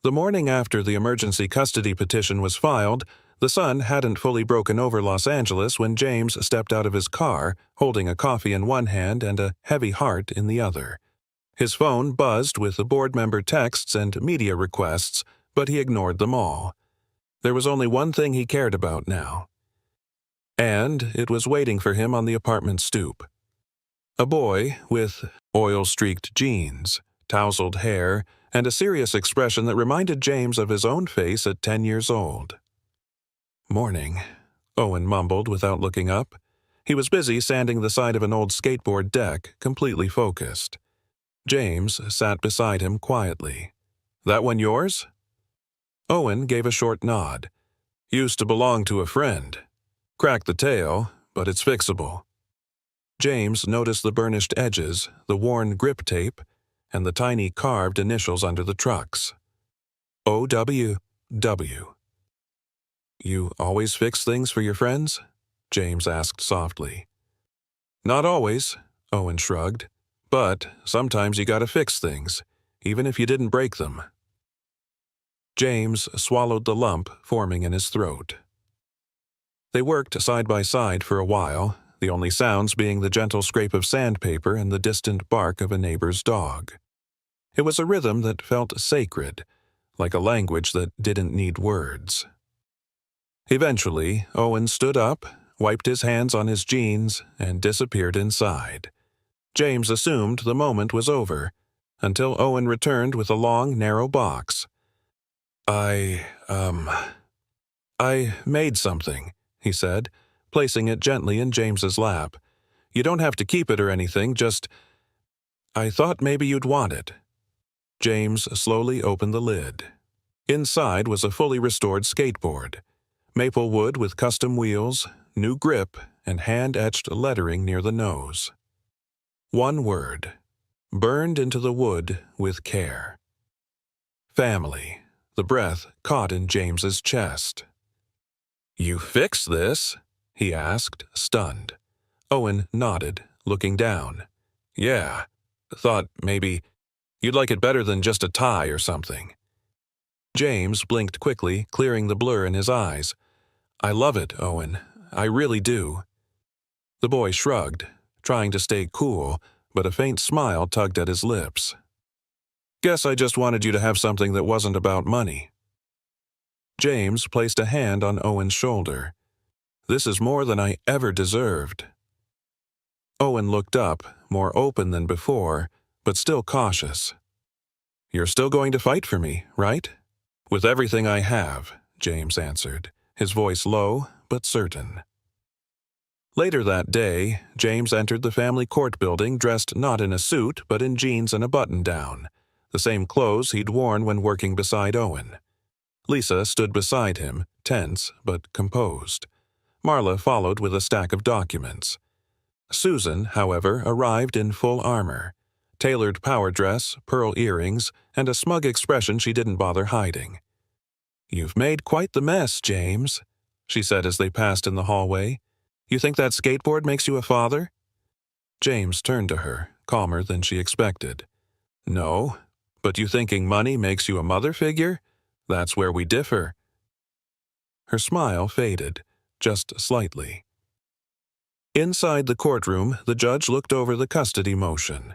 The morning after the emergency custody petition was filed, the sun hadn't fully broken over Los Angeles when James stepped out of his car, holding a coffee in one hand and a heavy heart in the other. His phone buzzed with the board member texts and media requests, but he ignored them all. There was only one thing he cared about now. And it was waiting for him on the apartment stoop. A boy with oil-streaked jeans, tousled hair, and a serious expression that reminded James of his own face at 10 years old. "Morning," Owen mumbled without looking up. He was busy sanding the side of an old skateboard deck, completely focused. James sat beside him quietly. "That one yours?" Owen gave a short nod. "Used to belong to a friend. Cracked the tail, but it's fixable." James noticed the burnished edges, the worn grip tape, and the tiny carved initials under the trucks. OWW. You always fix things for your friends? James asked softly. Not always, Owen shrugged. But sometimes you gotta fix things, even if you didn't break them. James swallowed the lump forming in his throat. They worked side by side for a while, the only sounds being the gentle scrape of sandpaper and the distant bark of a neighbor's dog. It was a rhythm that felt sacred, like a language that didn't need words. Eventually, Owen stood up, wiped his hands on his jeans, and disappeared inside. James assumed the moment was over, until Owen returned with a long, narrow box. I made something, he said, placing it gently in James's lap. You don't have to keep it or anything, just... I thought maybe you'd want it. James slowly opened the lid. Inside was a fully restored skateboard. Maple wood with custom wheels, new grip, and hand-etched lettering near the nose. One word, burned into the wood with care. Family. The breath caught in James's chest. You fixed this? He asked, stunned. Owen nodded, looking down. Yeah. Thought maybe you'd like it better than just a tie or something. James blinked quickly, clearing the blur in his eyes. I love it, Owen. I really do. The boy shrugged, trying to stay cool, but a faint smile tugged at his lips. Guess I just wanted you to have something that wasn't about money. James placed a hand on Owen's shoulder. This is more than I ever deserved. Owen looked up, more open than before, but still cautious. You're still going to fight for me, right? With everything I have, James answered, his voice low but certain. Later that day, James entered the family court building dressed not in a suit but in jeans and a button-down, the same clothes he'd worn when working beside Owen. Lisa stood beside him, tense but composed. Marla followed with a stack of documents. Susan, however, arrived in full armor, tailored power dress, pearl earrings, and a smug expression she didn't bother hiding. You've made quite the mess, James, she said as they passed in the hallway. You think that skateboard makes you a father? James turned to her, calmer than she expected. No, but you thinking money makes you a mother figure? That's where we differ. Her smile faded, just slightly. Inside the courtroom, the judge looked over the custody motion.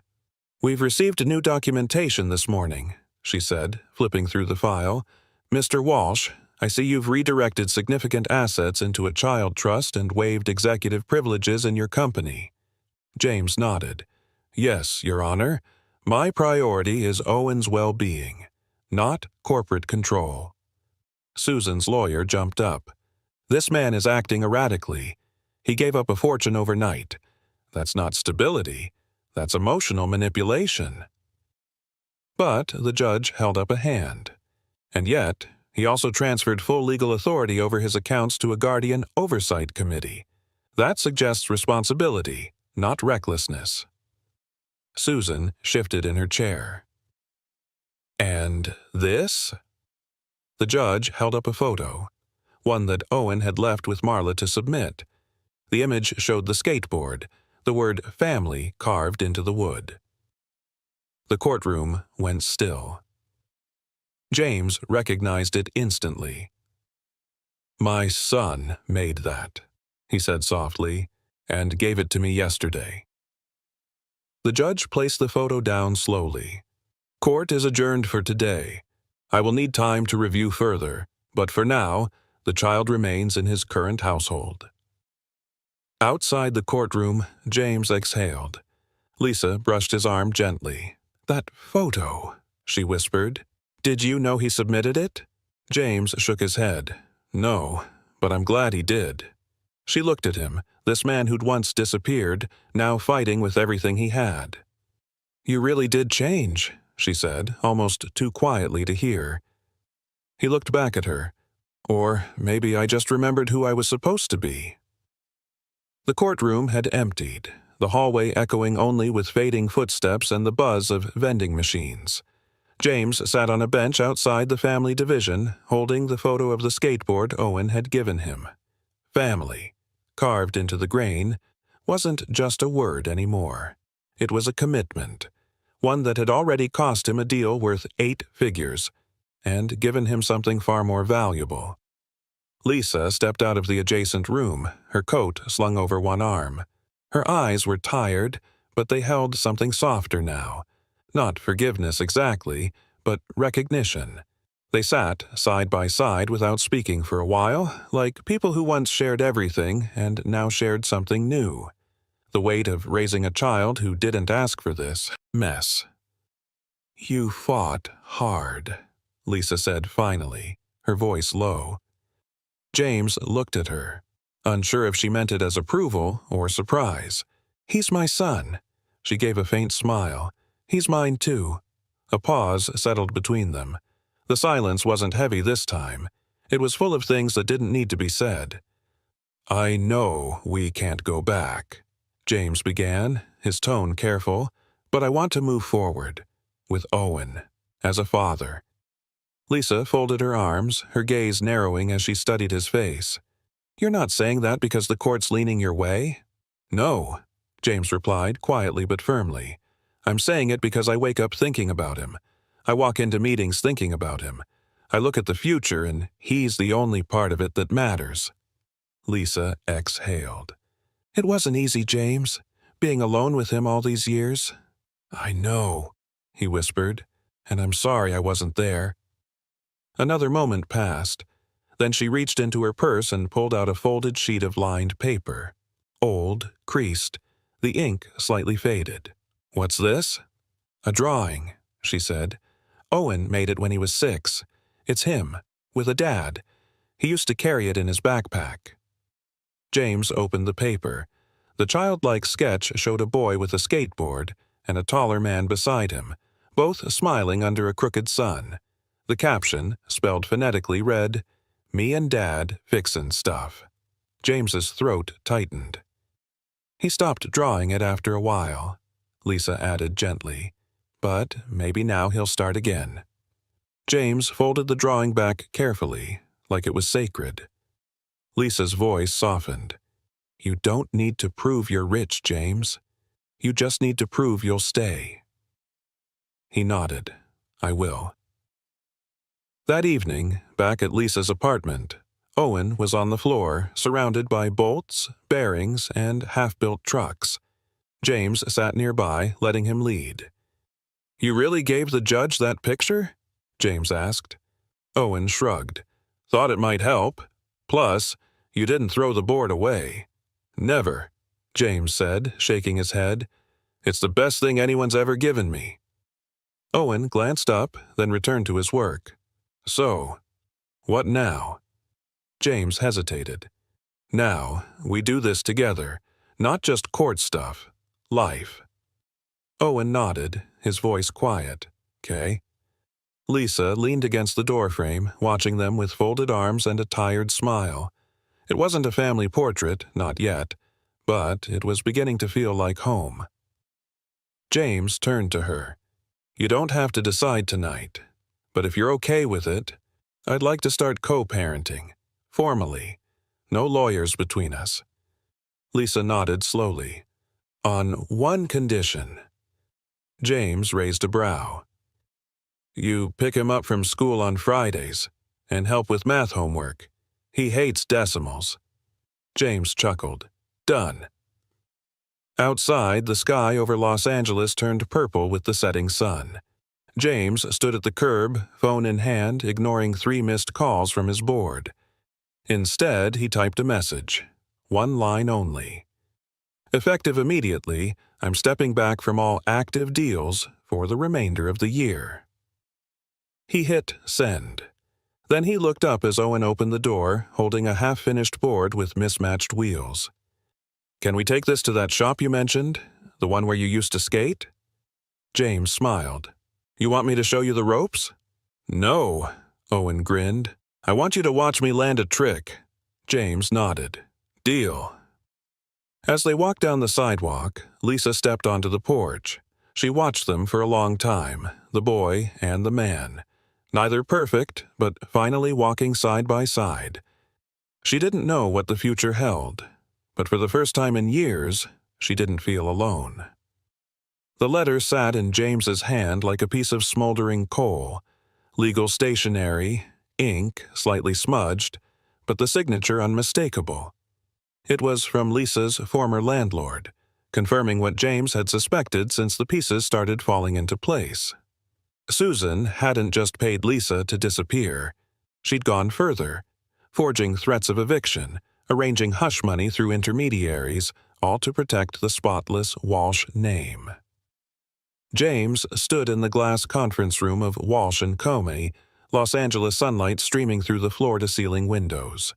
We've received new documentation this morning, she said, flipping through the file. Mr. Walsh, I see you've redirected significant assets into a child trust and waived executive privileges in your company. James nodded. Yes, Your Honor. My priority is Owen's well-being, not corporate control. Susan's lawyer jumped up. This man is acting erratically. He gave up a fortune overnight. That's not stability. That's emotional manipulation. But the judge held up a hand. And yet, he also transferred full legal authority over his accounts to a guardian oversight committee. That suggests responsibility, not recklessness. Susan shifted in her chair. And this? The judge held up a photo, one that Owen had left with Marla to submit. The image showed the skateboard, the word family carved into the wood. The courtroom went still. James recognized it instantly. My son made that, he said softly, and gave it to me yesterday. The judge placed the photo down slowly. Court is adjourned for today. I will need time to review further, but for now, the child remains in his current household. Outside the courtroom, James exhaled. Lisa brushed his arm gently. That photo, she whispered. Did you know he submitted it? James shook his head. No, but I'm glad he did. She looked at him, this man who'd once disappeared, now fighting with everything he had. You really did change, she said, almost too quietly to hear. He looked back at her. Or maybe I just remembered who I was supposed to be. The courtroom had emptied, the hallway echoing only with fading footsteps and the buzz of vending machines. James sat on a bench outside the family division, holding the photo of the skateboard Owen had given him. Family, carved into the grain, wasn't just a word anymore. It was a commitment, one that had already cost him a deal worth 8 figures, and given him something far more valuable. Lisa stepped out of the adjacent room, her coat slung over one arm. Her eyes were tired, but they held something softer now. Not forgiveness exactly, but recognition. They sat side by side without speaking for a while, like people who once shared everything and now shared something new. The weight of raising a child who didn't ask for this mess. "You fought hard," Lisa said finally, her voice low. James looked at her, unsure if she meant it as approval or surprise. "He's my son." She gave a faint smile. "He's mine too." A pause settled between them. The silence wasn't heavy this time. It was full of things that didn't need to be said. "I know we can't go back," James began, his tone careful, "but I want to move forward. With Owen. As a father." Lisa folded her arms, her gaze narrowing as she studied his face. "You're not saying that because the court's leaning your way?" "No," James replied, quietly but firmly. "I'm saying it because I wake up thinking about him. I walk into meetings thinking about him. I look at the future, and he's the only part of it that matters." Lisa exhaled. "It wasn't easy, James, being alone with him all these years." "I know," he whispered, "and I'm sorry I wasn't there." Another moment passed. Then she reached into her purse and pulled out a folded sheet of lined paper. Old, creased, the ink slightly faded. "What's this?" "A drawing," she said. "Owen made it when he was 6. It's him, with a dad. He used to carry it in his backpack." James opened the paper. The childlike sketch showed a boy with a skateboard and a taller man beside him, both smiling under a crooked sun. The caption, spelled phonetically, read, "Me and Dad fixin' stuff." James's throat tightened. "He stopped drawing it after a while," Lisa added gently. "But maybe now he'll start again." James folded the drawing back carefully, like it was sacred. Lisa's voice softened. "You don't need to prove you're rich, James. You just need to prove you'll stay." He nodded. "I will." That evening, back at Lisa's apartment, Owen was on the floor, surrounded by bolts, bearings, and half-built trucks. James sat nearby, letting him lead. "You really gave the judge that picture?" James asked. Owen shrugged. "Thought it might help. Plus, you didn't throw the board away." "Never," James said, shaking his head. "It's the best thing anyone's ever given me." Owen glanced up, then returned to his work. "So, what now?" James hesitated. "Now, we do this together. Not just court stuff. Life." Owen nodded, his voice quiet. "'Kay." Lisa leaned against the doorframe, watching them with folded arms and a tired smile. It wasn't a family portrait, not yet, but it was beginning to feel like home. James turned to her. "You don't have to decide tonight, but if you're okay with it, I'd like to start co-parenting, formally. No lawyers between us." Lisa nodded slowly. "On one condition." James raised a brow. "You pick him up from school on Fridays and help with math homework. He hates decimals." James chuckled. "Done." Outside, the sky over Los Angeles turned purple with the setting sun. James stood at the curb, phone in hand, ignoring 3 missed calls from his board. Instead, he typed a message. 1 line only. "Effective immediately, I'm stepping back from all active deals for the remainder of the year." He hit send. Then he looked up as Owen opened the door, holding a half-finished board with mismatched wheels. "Can we take this to that shop you mentioned? The one where you used to skate?" James smiled. "You want me to show you the ropes?" "No," Owen grinned. "I want you to watch me land a trick." James nodded. "Deal." As they walked down the sidewalk, Lisa stepped onto the porch. She watched them for a long time, the boy, and the man. Neither perfect, but finally walking side by side. She didn't know what the future held, but for the first time in years, she didn't feel alone. The letter sat in James's hand like a piece of smoldering coal, legal stationery, ink slightly smudged, but the signature unmistakable. It was from Lisa's former landlord, confirming what James had suspected since the pieces started falling into place. Susan hadn't just paid Lisa to disappear. She'd gone further, forging threats of eviction, arranging hush money through intermediaries, all to protect the spotless Walsh name. James stood in the glass conference room of Walsh & Comey, Los Angeles sunlight streaming through the floor-to-ceiling windows.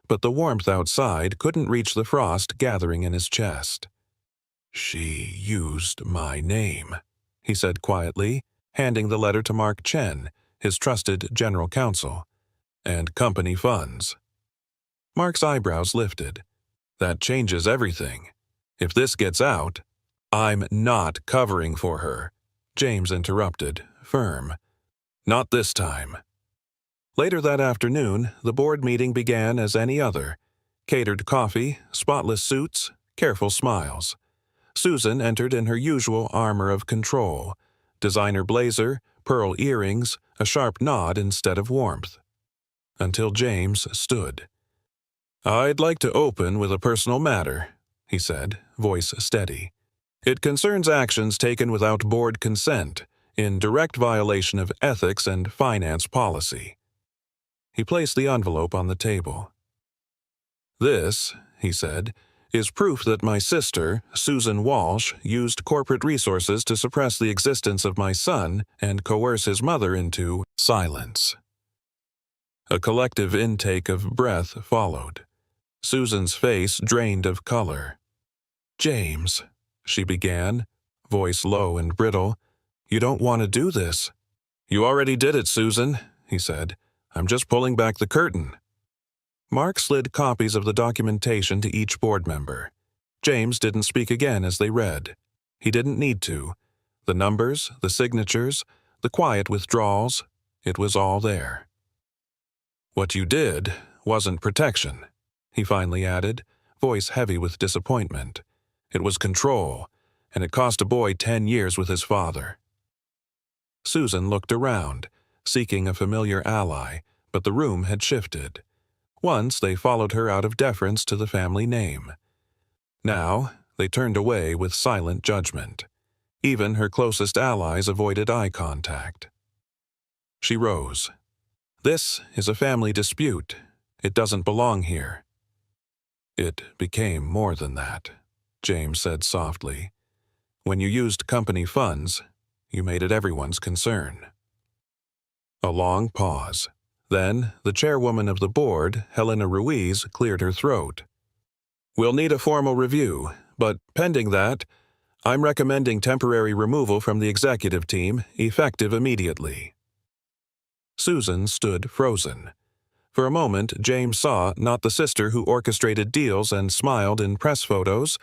But the warmth outside couldn't reach the frost gathering in his chest. "She used my name," he said quietly, handing the letter to Mark Chen, his trusted general counsel, "and company funds." Mark's eyebrows lifted. "That changes everything. If this gets out—" "I'm not covering for her," James interrupted, firm. "Not this time." Later that afternoon, the board meeting began as any other. Catered coffee, spotless suits, careful smiles. Susan entered in her usual armor of control. Designer blazer, pearl earrings, a sharp nod instead of warmth. Until James stood. "I'd like to open with a personal matter," he said, voice steady. "It concerns actions taken without board consent, in direct violation of ethics and finance policy." He placed the envelope on the table. "This," he said, "is proof that my sister, Susan Walsh, used corporate resources to suppress the existence of my son and coerce his mother into silence." A collective intake of breath followed. Susan's face drained of color. "James," she began, voice low and brittle, "you don't want to do this." "You already did it, Susan," he said. "I'm just pulling back the curtain." Mark slid copies of the documentation to each board member. James didn't speak again as they read. He didn't need to. The numbers, the signatures, the quiet withdrawals, it was all there. "What you did wasn't protection," he finally added, voice heavy with disappointment. "It was control, and it cost a boy 10 years with his father." Susan looked around, seeking a familiar ally, but the room had shifted. Once they followed her out of deference to the family name. Now they turned away with silent judgment. Even her closest allies avoided eye contact. She rose. "This is a family dispute. It doesn't belong here." "It became more than that," James said softly. "When you used company funds, you made it everyone's concern." A long pause. Then the chairwoman of the board, Helena Ruiz, cleared her throat. "We'll need a formal review, but pending that, I'm recommending temporary removal from the executive team, effective immediately." Susan stood frozen. For a moment, James saw not the sister who orchestrated deals and smiled in press photos,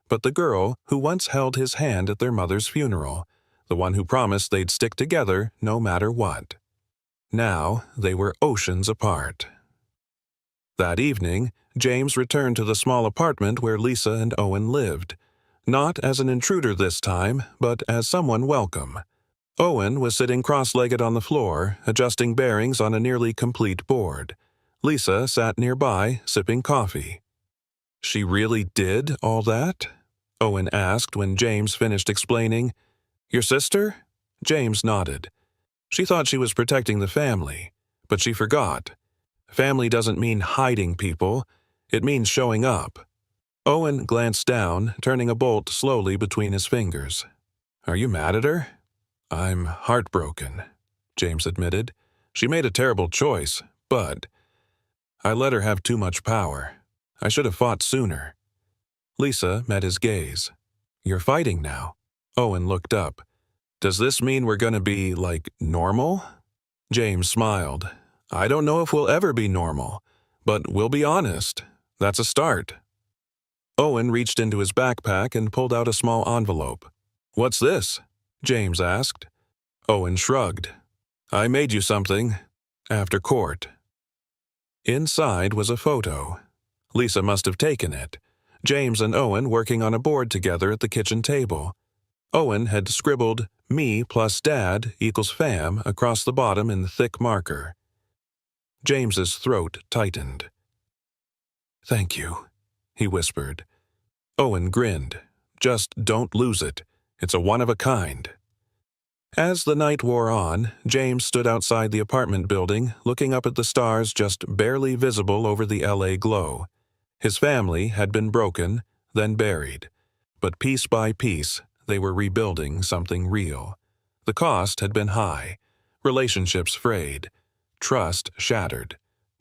but the girl who once held his hand at their mother's funeral, the one who promised they'd stick together no matter what. Now they were oceans apart. That evening, James returned to the small apartment where Lisa and Owen lived. Not as an intruder this time, but as someone welcome. Owen was sitting cross-legged on the floor, adjusting bearings on a nearly complete board. Lisa sat nearby, sipping coffee. "She really did all that?" Owen asked when James finished explaining. "Your sister?" James nodded. "She thought she was protecting the family, but she forgot. Family doesn't mean hiding people. It means showing up." Owen glanced down, turning a bolt slowly between his fingers. "Are you mad at her?" "I'm heartbroken," James admitted. "She made a terrible choice, but I let her have too much power. I should have fought sooner." Lisa met his gaze. "You're fighting now." Owen looked up. "Does this mean we're going to be, like, normal?" James smiled. "I don't know if we'll ever be normal, but we'll be honest. That's a start." Owen reached into his backpack and pulled out a small envelope. "What's this?" James asked. Owen shrugged. I made you something. After court. Inside was a photo. Lisa must have taken it. James and Owen working on a board together at the kitchen table. Owen had scribbled me plus dad equals fam across the bottom in thick marker. James's throat tightened. Thank you, he whispered. Owen grinned. Just don't lose it. It's a one-of-a-kind. As the night wore on, James stood outside the apartment building, looking up at the stars just barely visible over the LA glow. His family had been broken, then buried. But piece by piece, they were rebuilding something real. The cost had been high. Relationships frayed. Trust shattered.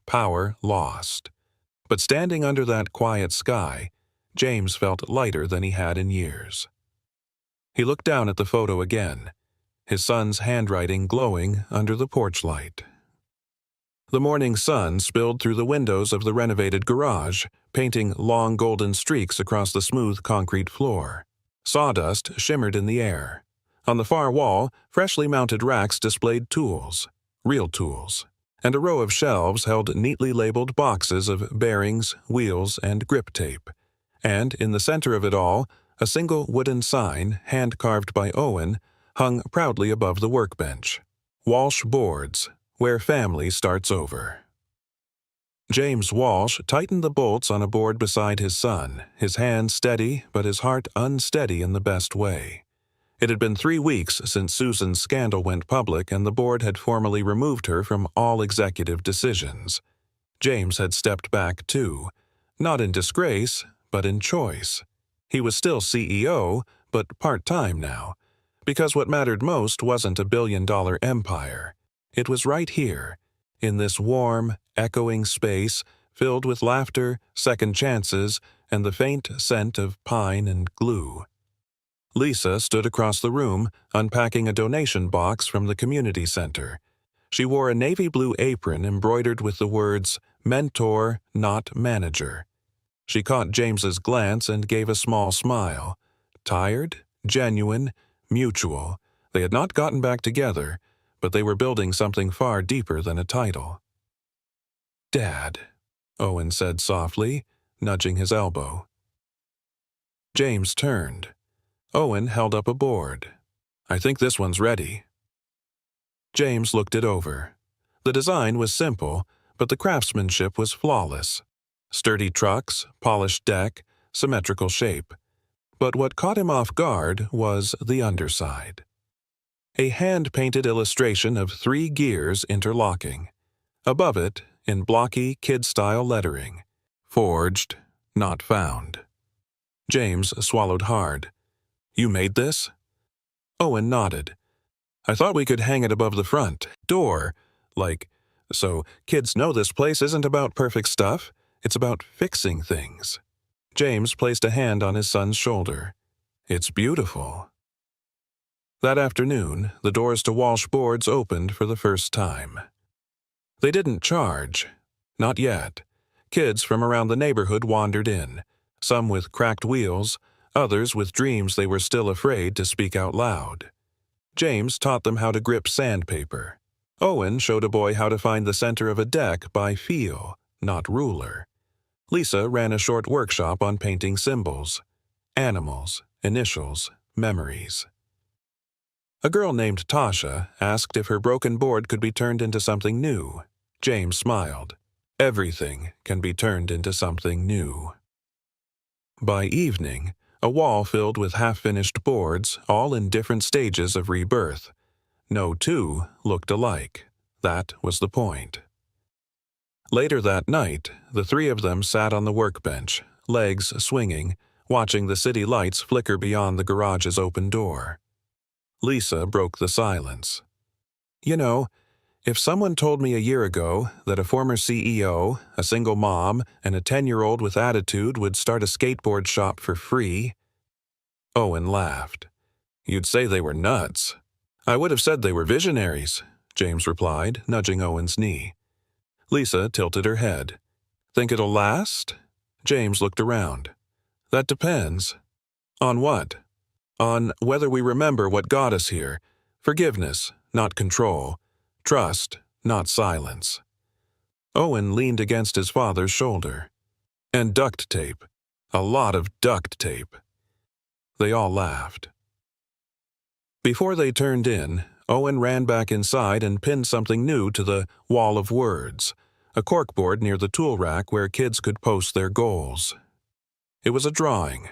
Power lost. But standing under that quiet sky, James felt lighter than he had in years. He looked down at the photo again, his son's handwriting glowing under the porch light. The morning sun spilled through the windows of the renovated garage, painting long golden streaks across the smooth concrete floor. Sawdust shimmered in the air. On the far wall, freshly mounted racks displayed tools, real tools, and a row of shelves held neatly labeled boxes of bearings, wheels, and grip tape. And in the center of it all, a single wooden sign, hand-carved by Owen, hung proudly above the workbench. Walsh Boards, where family starts over. James Walsh tightened the bolts on a board beside his son, his hand steady but his heart unsteady in the best way. It had been 3 weeks since Susan's scandal went public and the board had formally removed her from all executive decisions. James had stepped back too, not in disgrace, but in choice. He was still CEO, but part-time now, because what mattered most wasn't a billion-dollar empire. It was right here, in this warm, echoing space filled with laughter, second chances, and the faint scent of pine and glue. Lisa stood across the room, unpacking a donation box from the community center. She wore a navy blue apron embroidered with the words, "Mentor, not manager." She caught James's glance and gave a small smile. Tired, genuine, mutual. They had not gotten back together, but they were building something far deeper than a title. "Dad," Owen said softly, nudging his elbow. James turned. Owen held up a board. "I think this one's ready." James looked it over. The design was simple, but the craftsmanship was flawless. Sturdy trucks, polished deck, symmetrical shape. But what caught him off guard was the underside. A hand-painted illustration of 3 gears interlocking. Above it, in blocky, kid-style lettering, "Forged, not found." James swallowed hard. "You made this?" Owen nodded. "I thought we could hang it above the front door, so kids know this place isn't about perfect stuff, it's about fixing things." James placed a hand on his son's shoulder. "It's beautiful." That afternoon, the doors to Walsh Boards opened for the first time. They didn't charge. Not yet. Kids from around the neighborhood wandered in, some with cracked wheels, others with dreams they were still afraid to speak out loud. James taught them how to grip sandpaper. Owen showed a boy how to find the center of a deck by feel, not ruler. Lisa ran a short workshop on painting symbols, animals, initials, memories. A girl named Tasha asked if her broken board could be turned into something new. James smiled. Everything can be turned into something new. By evening, a wall filled with half-finished boards, all in different stages of rebirth. No two looked alike. That was the point. Later that night, the 3 of them sat on the workbench, legs swinging, watching the city lights flicker beyond the garage's open door. Lisa broke the silence. "You know, if someone told me a year ago that a former CEO, a single mom, and a 10-year-old with attitude would start a skateboard shop for free..." Owen laughed. "You'd say they were nuts." "I would have said they were visionaries," James replied, nudging Owen's knee. Lisa tilted her head. "Think it'll last?" James looked around. "That depends." "On what?" "On whether we remember what got us here. Forgiveness, not control. Trust, not silence. Owen leaned against his father's shoulder. And duct tape. A lot of duct tape. They all laughed. Before they turned in, Owen ran back inside and pinned something new to the wall of words, a corkboard near the tool rack where kids could post their goals. It was a drawing.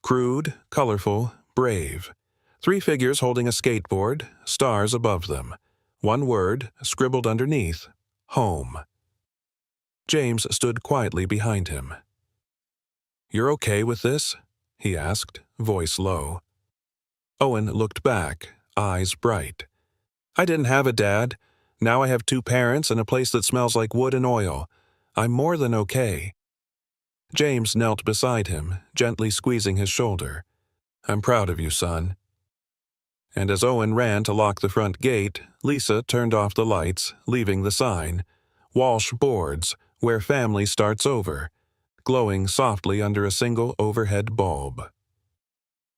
Crude, colorful, brave. 3 figures holding a skateboard, stars above them. 1 word, scribbled underneath, home. James stood quietly behind him. "You're okay with this?" he asked, voice low. Owen looked back, eyes bright. "I didn't have a dad. Now I have 2 parents and a place that smells like wood and oil. I'm more than okay." James knelt beside him, gently squeezing his shoulder. "I'm proud of you, son." And as Owen ran to lock the front gate, Lisa turned off the lights, leaving the sign, Walsh Boards, where family starts over, glowing softly under a single overhead bulb.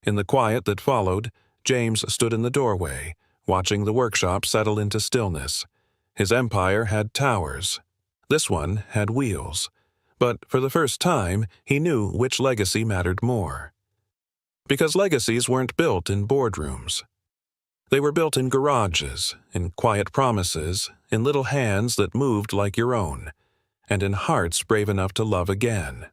In the quiet that followed, James stood in the doorway, watching the workshop settle into stillness. His empire had towers. This one had wheels. But for the first time, he knew which legacy mattered more. Because legacies weren't built in boardrooms. They were built in garages, in quiet promises, in little hands that moved like your own, and in hearts brave enough to love again.